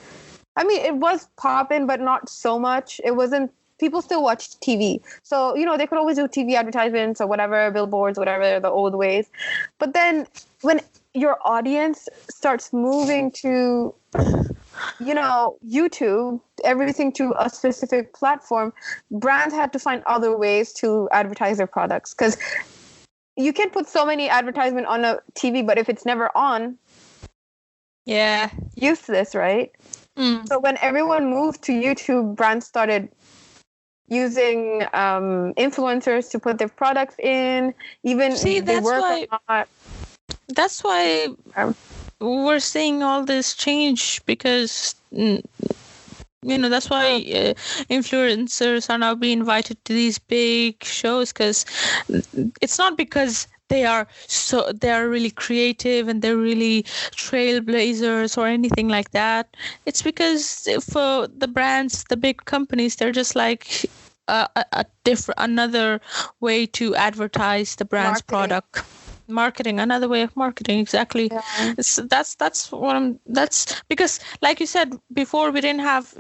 it was popping, but not so much. It wasn't people still watch TV. So, they could always do TV advertisements or whatever, billboards, whatever, the old ways. But then when your audience starts moving to, YouTube, everything to a specific platform, brands had to find other ways to advertise their products. Because you can put so many advertisement on a TV, but if it's never on, useless, right? So when everyone moved to YouTube, brands started using influencers to put their products in. Even that's why we're seeing all this change, because that's why influencers are now being invited to these big shows, because it's not because they are really creative and they're really trailblazers or anything like that. It's because for the brands, the big companies, they're just like another way to advertise the brand's product. Marketing, another way of marketing, exactly. That's because, like you said before, we didn't have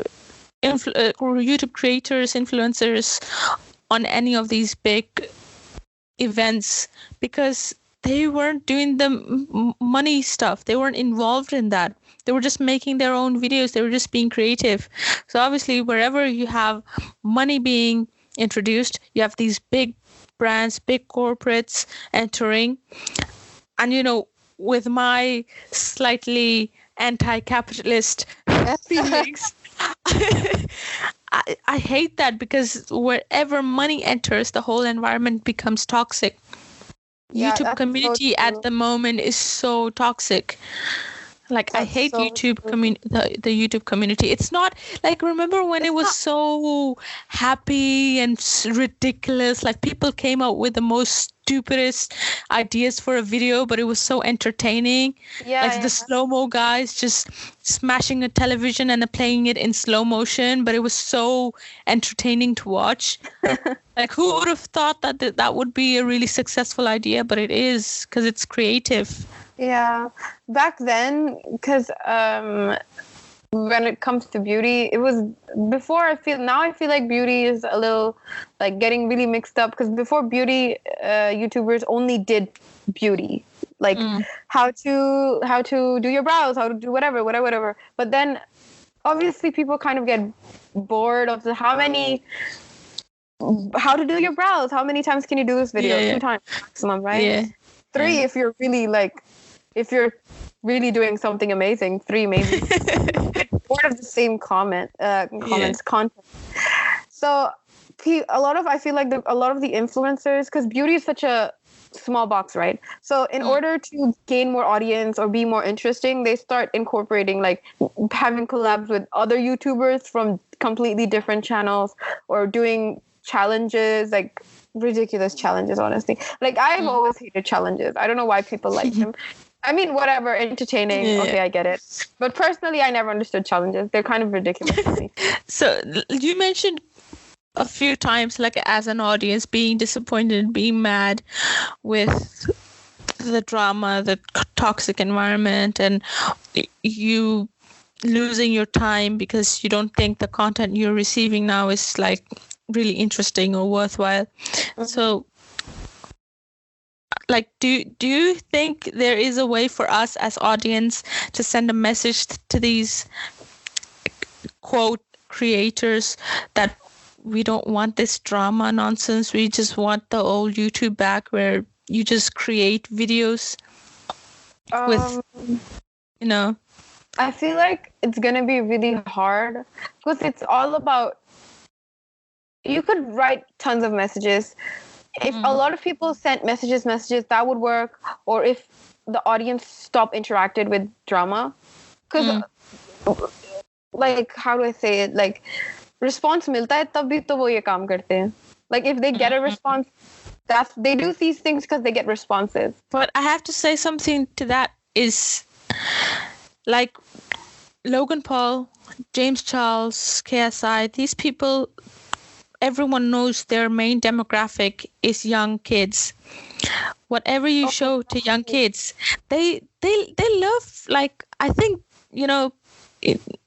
YouTube creators, influencers on any of these big events, because they weren't doing the money stuff. They weren't involved in that. They were just making their own videos. They were just being creative. So obviously, wherever you have money being introduced, you have these big brands, big corporates entering. And with my slightly anti-capitalist feelings, I hate that, because wherever money enters, the whole environment becomes toxic. YouTube community at the moment is so toxic. Like, I hate YouTube the YouTube community. It's not like, remember when it was so happy and ridiculous? Like, people came out with the most stupidest ideas for a video, but it was so entertaining. The slow-mo guys just smashing a television and playing it in slow motion, but it was so entertaining to watch. Like, who would have thought that would be a really successful idea? But it is, because it's creative. Yeah, back then, because when it comes to beauty, it was before. I feel like beauty is a little like getting really mixed up, because before beauty, YouTubers only did beauty, like how to do your brows, how to do whatever. But then, obviously, people kind of get bored of how to do your brows. How many times can you do this video? 2 times maximum, right? Yeah. 3 if you're really if you're really doing something amazing. 3 maybe. Bored of the same content. So I feel like a lot of the influencers, because beauty is such a small box, right? So in order to gain more audience or be more interesting, they start incorporating, like, having collabs with other YouTubers from completely different channels, or doing challenges, like ridiculous challenges, honestly. Like, I've always hated challenges. I don't know why people like them. I mean, whatever, entertaining. Yeah. Okay, I get it. But personally, I never understood challenges. They're kind of ridiculous to me. So you mentioned a few times, like, as an audience, being disappointed, being mad with the drama, the toxic environment, and you losing your time because you don't think the content you're receiving now is, like, really interesting or worthwhile. So, like, do you think there is a way for us as audience to send a message to these quote creators that we don't want this drama nonsense, we just want the old YouTube back where you just create videos with I feel like it's gonna be really hard, because it's all about, you could write tons of messages. If a lot of people sent messages, that would work. Or if the audience stopped interacted with drama. Because, like, how do I say it? Like, response milta hai, tab bhi to wo ye kaam karte hain. Like, if they get a response, they do these things because they get responses. But I have to say something to that is, like, Logan Paul, James Charles, KSI, these people, everyone knows their main demographic is young kids. Whatever you show to young kids, they love, like, I think,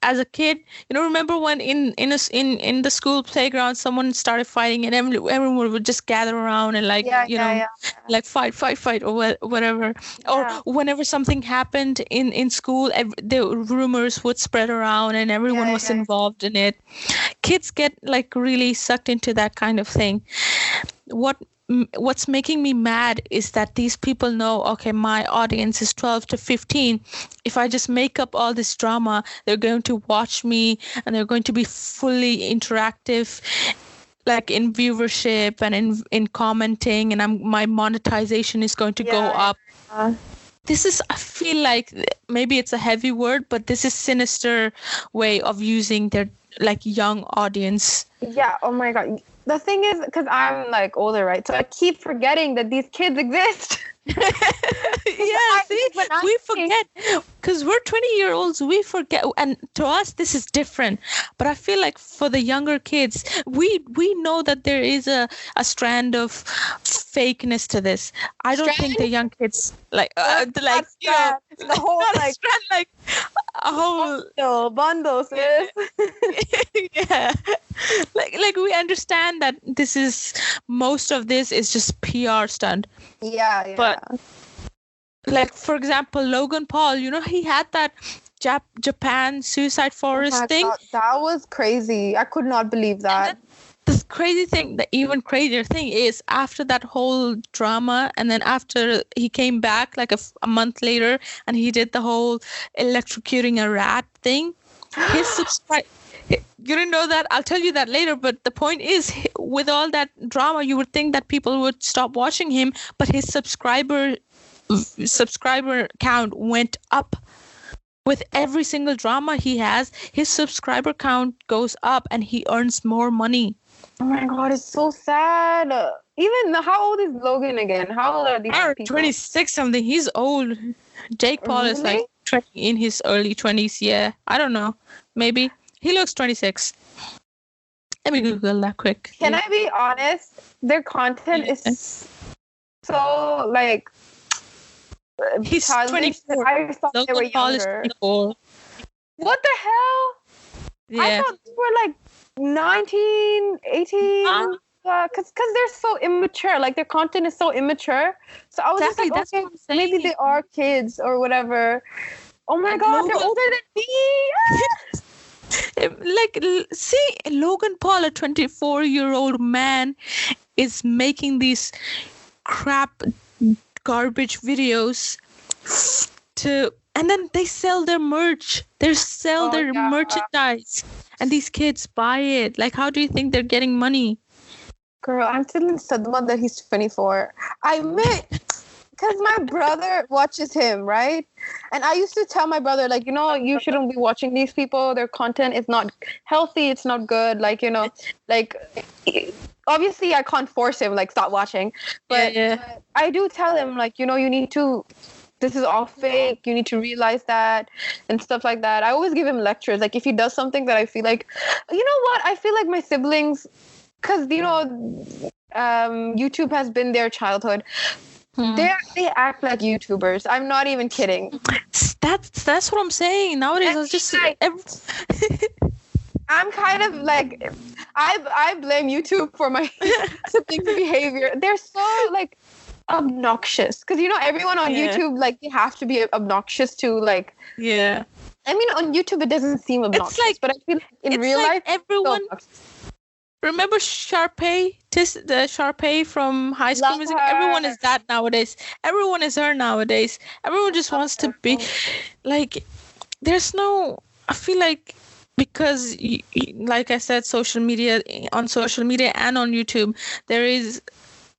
as a kid, remember when in the school playground someone started fighting and everyone would just gather around and like fight or whatever. Or whenever something happened in school, the rumors would spread around and everyone was involved in it. Kids get like really sucked into that kind of thing. What's making me mad is that these people know, okay, my audience is 12 to 15. If I just make up all this drama, they're going to watch me and they're going to be fully interactive, like in viewership and in commenting, and my monetization is going to go up. This is, I feel like, maybe it's a heavy word, but this is sinister way of using their like young audience. Yeah, oh my God. The thing is, because I'm like older, right? So I keep forgetting that these kids exist. We forget because we're 20-year-olds. We forget, and to us this is different. But I feel like for the younger kids, we know that there is a strand of fakeness to this. I don't think the young kids the whole like strand, like a whole bundle, sis. Yeah. Like we understand that most of this is just PR stunt. Yeah. But like, for example, Logan Paul, he had that Japan suicide forest thing. God, that was crazy. I could not believe that. The crazy thing, the even crazier thing is after that whole drama, and then after he came back like a month later and he did the whole electrocuting a rat thing, his you didn't know that? I'll tell you that later. But the point is, with all that drama, you would think that people would stop watching him, but his subscriber count went up. With every single drama he has, his subscriber count goes up and he earns more money. Oh my God, it's so sad. Even how old is Logan again? How old are these people? 26 something. He's old. Jake Paul is like in his early 20s. Yeah, I don't know. Maybe. He looks 26. Let me Google that quick. Can I be honest? Their content is so like... He's 24. I thought they were younger. 24. What the hell? Yeah. I thought they were like 19, 18. Because they're so immature. Like, their content is so immature. So I was just like, okay, maybe they are kids or whatever. Oh my God, they're older than me. Like, see, Logan Paul, a 24-year-old man, is making these crap garbage videos and then they sell their merch. They sell their merchandise, and these kids buy it. Like, how do you think they're getting money? Girl, I'm still in sadma that he's 24. I admit, because my brother watches him, right? And I used to tell my brother, like, you shouldn't be watching these people. Their content is not healthy. It's not good. Like, like, obviously I can't force him, like, stop watching. But I do tell him, like, you need to, this is all fake. You need to realize that and stuff like that. I always give him lectures. Like, if he does something that I feel like, you know what? I feel like my siblings, because, YouTube has been their childhood. They act like YouTubers. I'm not even kidding. That's what I'm saying. Nowadays, I just I'm kind of like, I blame YouTube for my siblings' behavior. They're so like obnoxious because everyone on YouTube, like, they have to be obnoxious to, like. Yeah. I mean, on YouTube it doesn't seem obnoxious, but I feel in real life everyone. Remember Sharpay, the Sharpay from High School Music? Everyone is that nowadays. Everyone is her nowadays. Everyone just wants to be like. There's no. I feel like because, like I said, social media and on YouTube, there is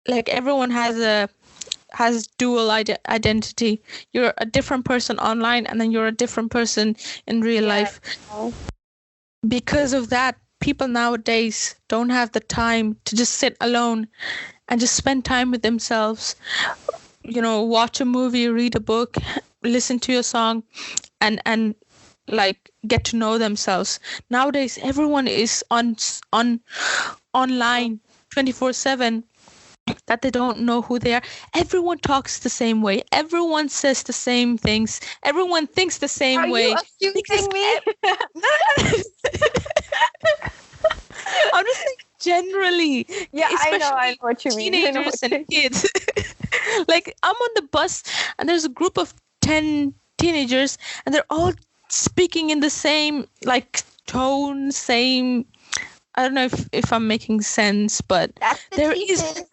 like everyone has dual identity. You're a different person online, and then you're a different person in real life. Because of that, people nowadays don't have the time to just sit alone and just spend time with themselves. Watch a movie, read a book, listen to a song, and like get to know themselves. Nowadays, everyone is online 24/7. that they don't know who they are. Everyone talks the same way. Everyone says the same things. Everyone thinks the same way. Are you accusing me? I'm just saying generally. Yeah, I know what you mean. Teenagers and kids. Like, I'm on the bus and there's a group of 10 teenagers and they're all speaking in the same like tone, same. I don't know if I'm making sense, but there is.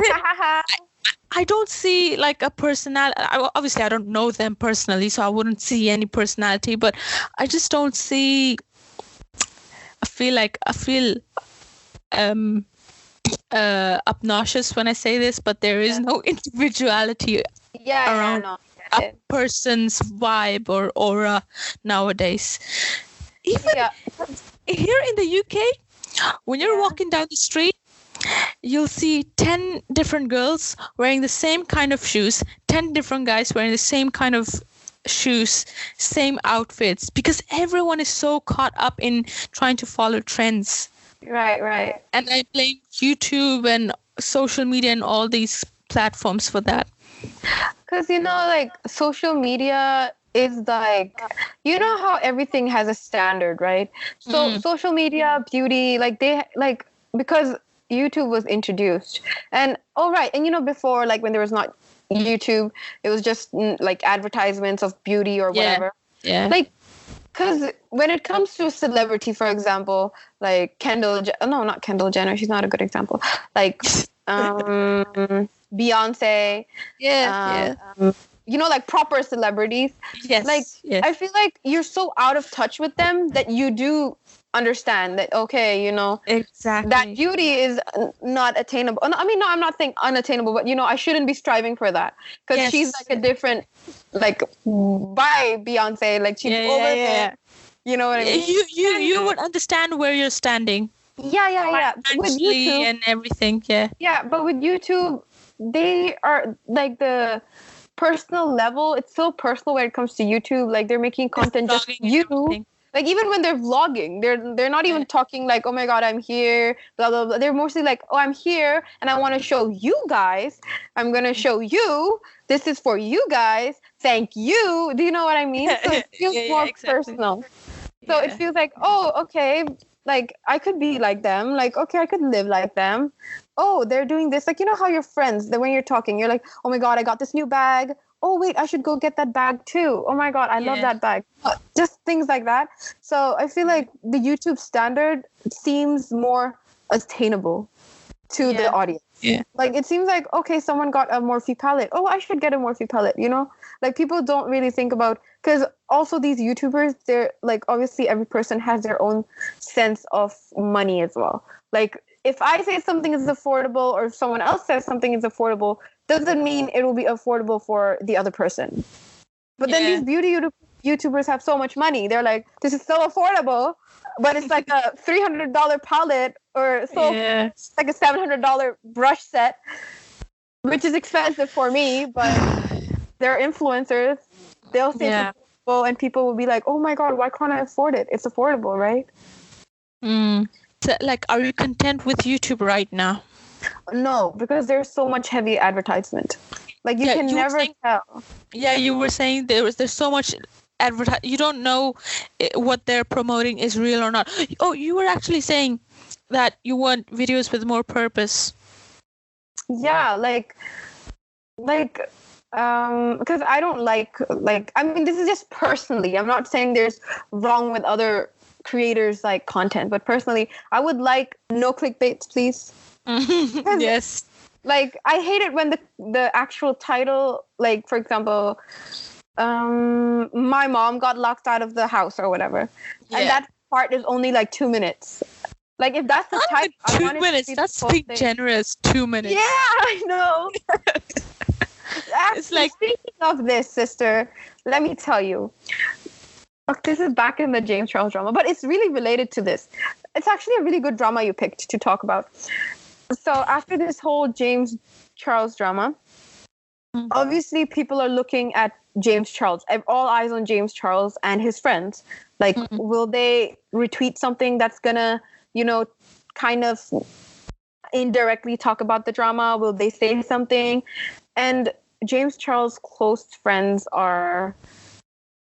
I don't see like a personality. Obviously, I don't know them personally, so I wouldn't see any personality. But I just don't see. I feel obnoxious when I say this, but there is no individuality around a person's vibe or aura nowadays. Even here in the UK, when you're walking down the street, you'll see 10 different girls wearing the same kind of shoes, 10 different guys wearing the same kind of shoes, same outfits, because everyone is so caught up in trying to follow trends. Right. And I blame YouTube and social media and all these platforms for that. Because, like, social media is like, how everything has a standard, right? So social media, beauty, like because YouTube was introduced. And, and before, like when there was not YouTube, it was just like advertisements of beauty or whatever. Yeah. Like, because when it comes to a celebrity, for example, like not Kendall Jenner, she's not a good example. Like Beyonce. Like proper celebrities. Yes. Like, yes. I feel like you're so out of touch with them that you do understand that, okay, exactly, that beauty is not attainable. I mean, no, I'm not saying unattainable, but, I shouldn't be striving for that because she's like a different, like, by Beyonce, like she's over there. You know what I mean? You would understand where you're standing. Yeah. With YouTube and everything, yeah. Yeah, but with YouTube, they are like the personal level. It's so personal when it comes to YouTube. Like they're making content just you. Like even when they're vlogging, they're not even talking like, oh my God, I'm here, blah, blah, blah. They're mostly like, oh, I'm here and I want to show you guys. I'm going to show you. This is for you guys. Thank you. Do you know what I mean? So it feels more personal. So it feels like, oh, okay, like I could be like them. Like, okay, I could live like them. Oh, they're doing this. Like, how your friends, that when you're talking, you're like, oh my God, I got this new bag. Oh, wait, I should go get that bag too. Oh my God, I love that bag. Just things like that. So I feel like the YouTube standard seems more attainable to the audience. Yeah. Like it seems like, okay, someone got a Morphe palette. Oh, I should get a Morphe palette, Like people don't really think about, because also these YouTubers, they're like, obviously every person has their own sense of money as well. Like if I say something is affordable or if someone else says something is affordable, doesn't mean it will be affordable for the other person. But then these beauty YouTubers have so much money. They're like, this is so affordable, but it's like a $300 palette or it's like a $700 brush set, which is expensive for me, but they're influencers. They'll say to people and people will be like, oh my God, why can't I afford it? It's affordable, right? So, like, are you content with YouTube right now? No, because there's so much heavy advertisement. Like you can never tell. Yeah, you were saying there's so much you don't know what they're promoting is real or not. Oh, you were actually saying that you want videos with more purpose. Yeah, like because I don't like I mean, this is just personally. I'm not saying there's wrong with other creators like content, but personally, I would like no clickbaits, please. Yes. Like I hate it when the actual title, like for example, my mom got locked out of the house or whatever, and that part is only like 2 minutes. Like if that's the title, 2 minutes. That's being generous. 2 minutes. Yeah, I know. It's like, speaking of this, sister, let me tell you. This is back in the James Charles drama, but it's really related to this. It's actually a really good drama you picked to talk about. So after this whole James Charles drama, obviously people are looking at James Charles. All eyes on James Charles and his friends. Like, will they retweet something that's gonna, kind of indirectly talk about the drama? Will they say something? And James Charles' close friends are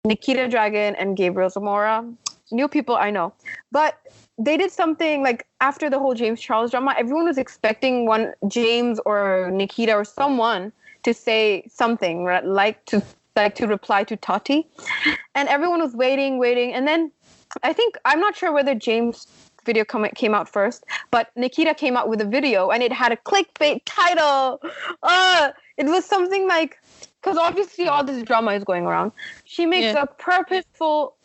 Nikita Dragon and Gabriel Zamora. New people, I know. But they did something like after the whole James Charles drama, everyone was expecting James or Nikita or someone to say something, right? like to reply to Tati. And everyone was waiting. And then I'm not sure whether James' video came out first, but Nikita came out with a video and it had a clickbait title. It was something like, because obviously all this drama is going around. She makes a purposeful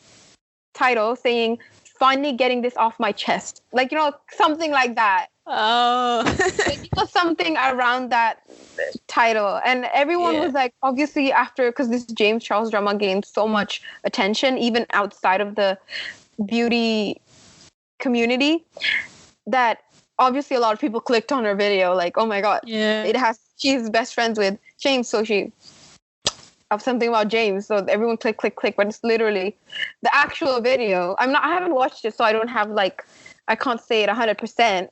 title saying, "Finally getting this off my chest." Like, something like that. Oh. It was something around that title. And everyone was like, obviously after, because this James Charles drama gained so much attention, even outside of the beauty community, that obviously a lot of people clicked on her video like, oh my god, she's best friends with James, so she of something about James, so everyone click, but it's literally the actual video. I haven't watched it, so I don't have I can't say it 100%,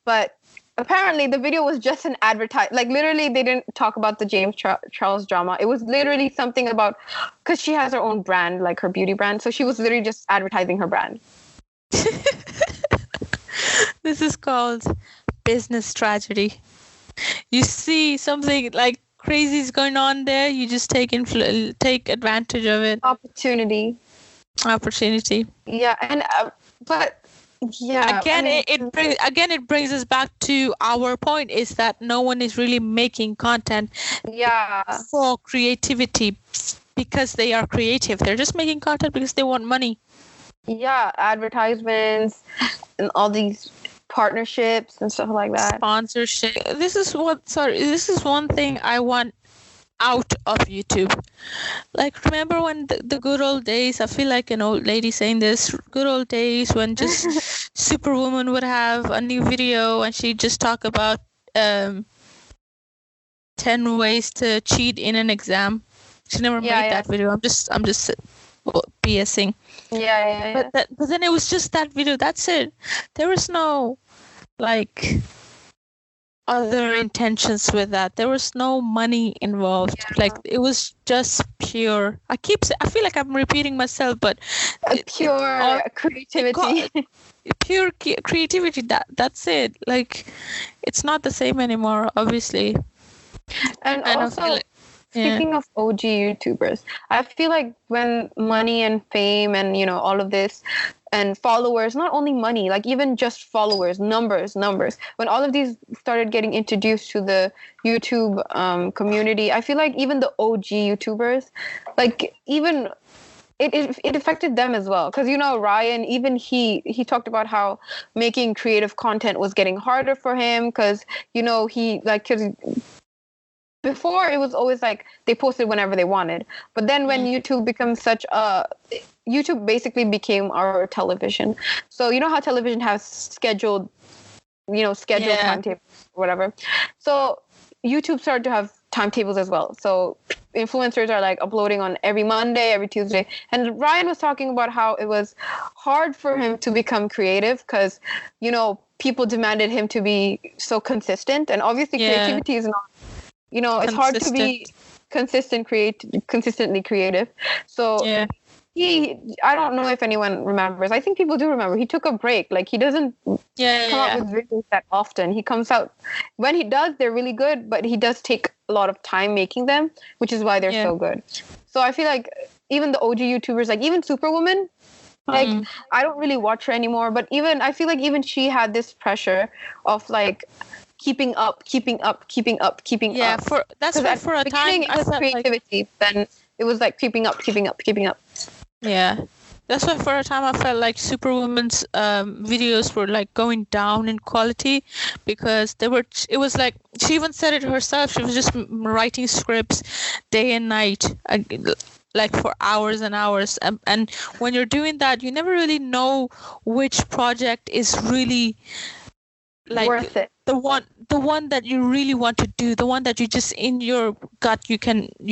but apparently the video was just an literally they didn't talk about the James Charles drama. It was literally something about, because she has her own brand, like her beauty brand, so she was literally just advertising her brand. This is called business tragedy. You see something like crazy is going on there, you just take advantage of it. Opportunity. Yeah. And but yeah, again, it brings us back to our point, is that no one is really making content for creativity because they are creative. They're just making content because they want money. Advertisements and all these partnerships and stuff like that. Sponsorship. This is one thing I want out of YouTube. Like, remember when the good old days, I feel like an old lady saying this, good old days when just Superwoman would have a new video and she'd just talk about 10 ways to cheat in an exam. She never made that video. I'm just BSing. But then it was just that video. That's it. There was no other intentions with that. There was no money involved. It was just pure. I feel like I'm repeating myself, but pure creativity. Pure creativity. That's it. It's not the same anymore, obviously. And also, speaking of OG YouTubers, I feel like when money and fame and, all of this and followers, not only money, even just followers, numbers, when all of these started getting introduced to the YouTube community, I feel like even the OG YouTubers, even it affected them as well. Because, Ryan, even he talked about how making creative content was getting harder for him because, because before it was always they posted whenever they wanted, but then when YouTube becomes YouTube basically became our television. So how television has scheduled timetables or whatever. So YouTube started to have timetables as well. So influencers are uploading on every Monday, every Tuesday. And Ryan was talking about how it was hard for him to become creative because, people demanded him to be so consistent. And obviously creativity is not, it's hard to be consistently creative. So I don't know if anyone remembers. I think people do remember. He took a break. He doesn't come out with videos that often. He comes out. When he does, they're really good, but he does take a lot of time making them, which is why they're so good. So I feel like even the OG YouTubers, even Superwoman, I don't really watch her anymore, but I feel like even she had this pressure of keeping up. Yeah, that's why for a time it was creativity. Then it was keeping up. Yeah, that's why for a time I felt like Superwoman's videos were going down in quality because it was she even said it herself. She was just writing scripts day and night, for hours and hours. And when you're doing that, you never really know which project is really worth it. The one that you really want to do, the one that you just in your gut you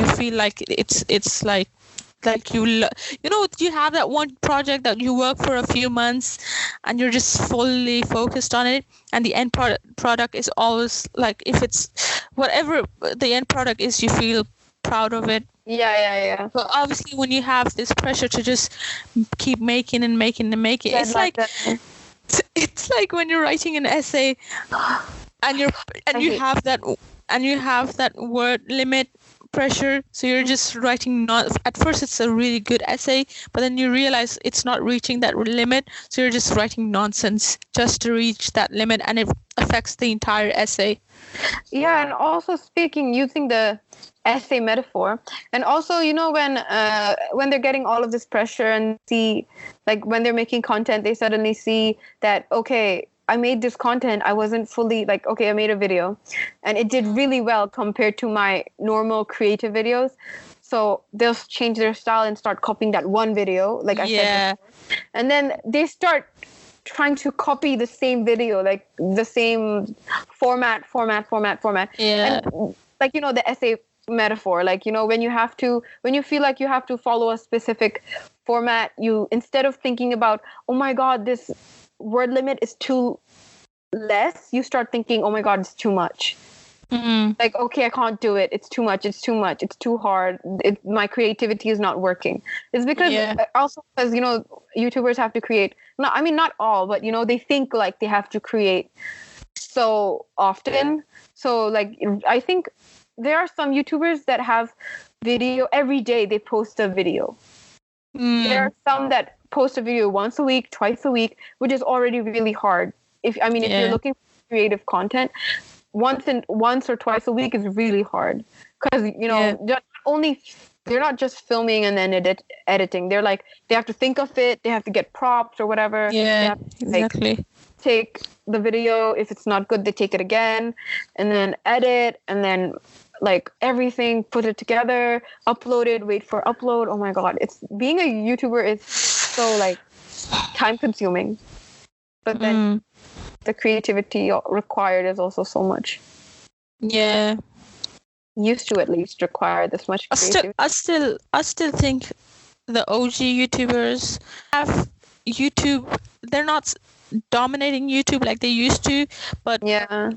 feel like it's like you have that one project that you work for a few months and you're just fully focused on it, and the end product is always like, if it's whatever the end product is, you feel proud of it. Yeah. But obviously when you have this pressure to just keep making and making and making, it's like when you're writing an essay and you have that word limit pressure, so you're just writing at first it's a really good essay, but then you realize it's not reaching that limit, so you're just writing nonsense just to reach that limit, and it affects the entire essay. Yeah, and also using the essay metaphor, and also when they're getting all of this pressure and see, like when they're making content, they suddenly see that, okay, I made this content, I wasn't fully like, okay, I made a video and it did really well compared to my normal creative videos, so they'll change their style and start copying that one video, like I said before. And then they start trying to copy the same video, like the same format. And like, the essay metaphor, like, when you feel like you have to follow a specific format, you, instead of thinking about, oh my god, this word limit is too less, you start thinking, oh my god, it's too much. Mm-hmm. Like, okay, I can't do it, it's too much, it's too hard, my creativity is not working. It's because also because YouTubers have to create, not all, but they think like they have to create so often. So like, I think there are some YouTubers that have video every day, they post a video. There are some that post a video once a week, twice a week, which is already really hard. If you're looking for creative content, once or twice a week is really hard, because not only, they're not just filming and then editing. They're like, they have to think of it, they have to get props or whatever. Yeah, exactly. Take the video, if it's not good, they take it again and then edit, and then like everything, put it together, upload it, wait for upload. Oh my god, it's being a YouTuber is so like time consuming, but then the creativity required is also so much. Used to at least require this much creativity. I still think the OG YouTubers have YouTube, they're not dominating YouTube like they used to, but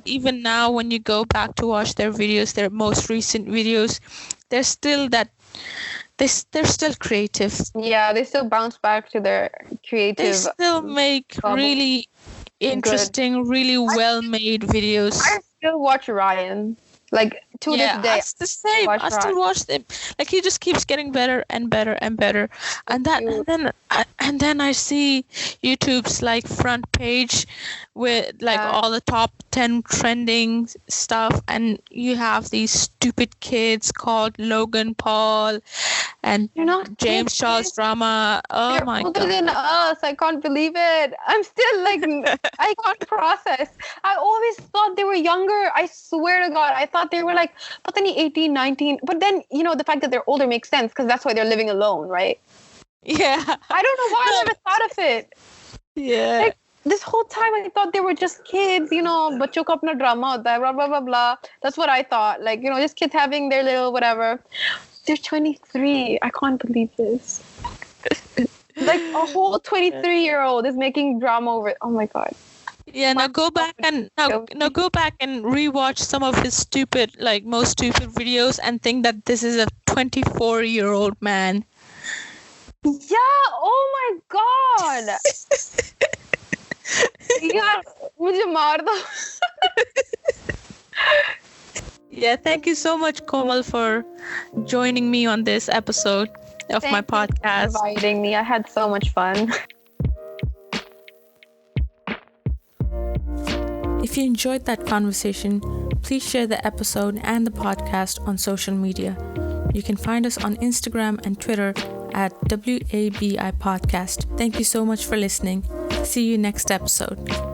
even now when you go back to watch their videos, their most recent videos, they're still creative. They still bounce back to their creative. They still make really interesting, really well made videos. I still watch Ryan. Like, to this day, it's the same. I still watch them. Like, he just keeps getting better and better and better. And then I see YouTube's like front page with like all the top 10 trending stuff, and you have these stupid kids called Logan Paul and James Charles Drama. Oh they're my god! Older than us. I can't believe it. I'm still like, I can't process. I always thought they were younger. I swear to God, I thought they were like, but then 18, 19. But then the fact that they're older makes sense, because that's why they're living alone, right? Yeah. I don't know why I never thought of it. Yeah. Like, this whole time I thought they were just kids, bachcho ka apna drama hota hai, blah, blah, blah, blah. That's what I thought. Like, just kids having their little whatever. They're 23. I can't believe this. Like, a whole 23-year-old is making drama over it. Oh my God. Yeah, now go back and rewatch some of his stupid, like most stupid videos, and think that this is a 24-year-old man. Yeah, oh my God. Yeah, mujhe maar do. Yeah, thank you so much, Komal, for joining me on this episode of my podcast. Thank you for inviting me. I had so much fun. If you enjoyed that conversation, please share the episode and the podcast on social media. You can find us on Instagram and Twitter at WABI Podcast. Thank you so much for listening. See you next episode.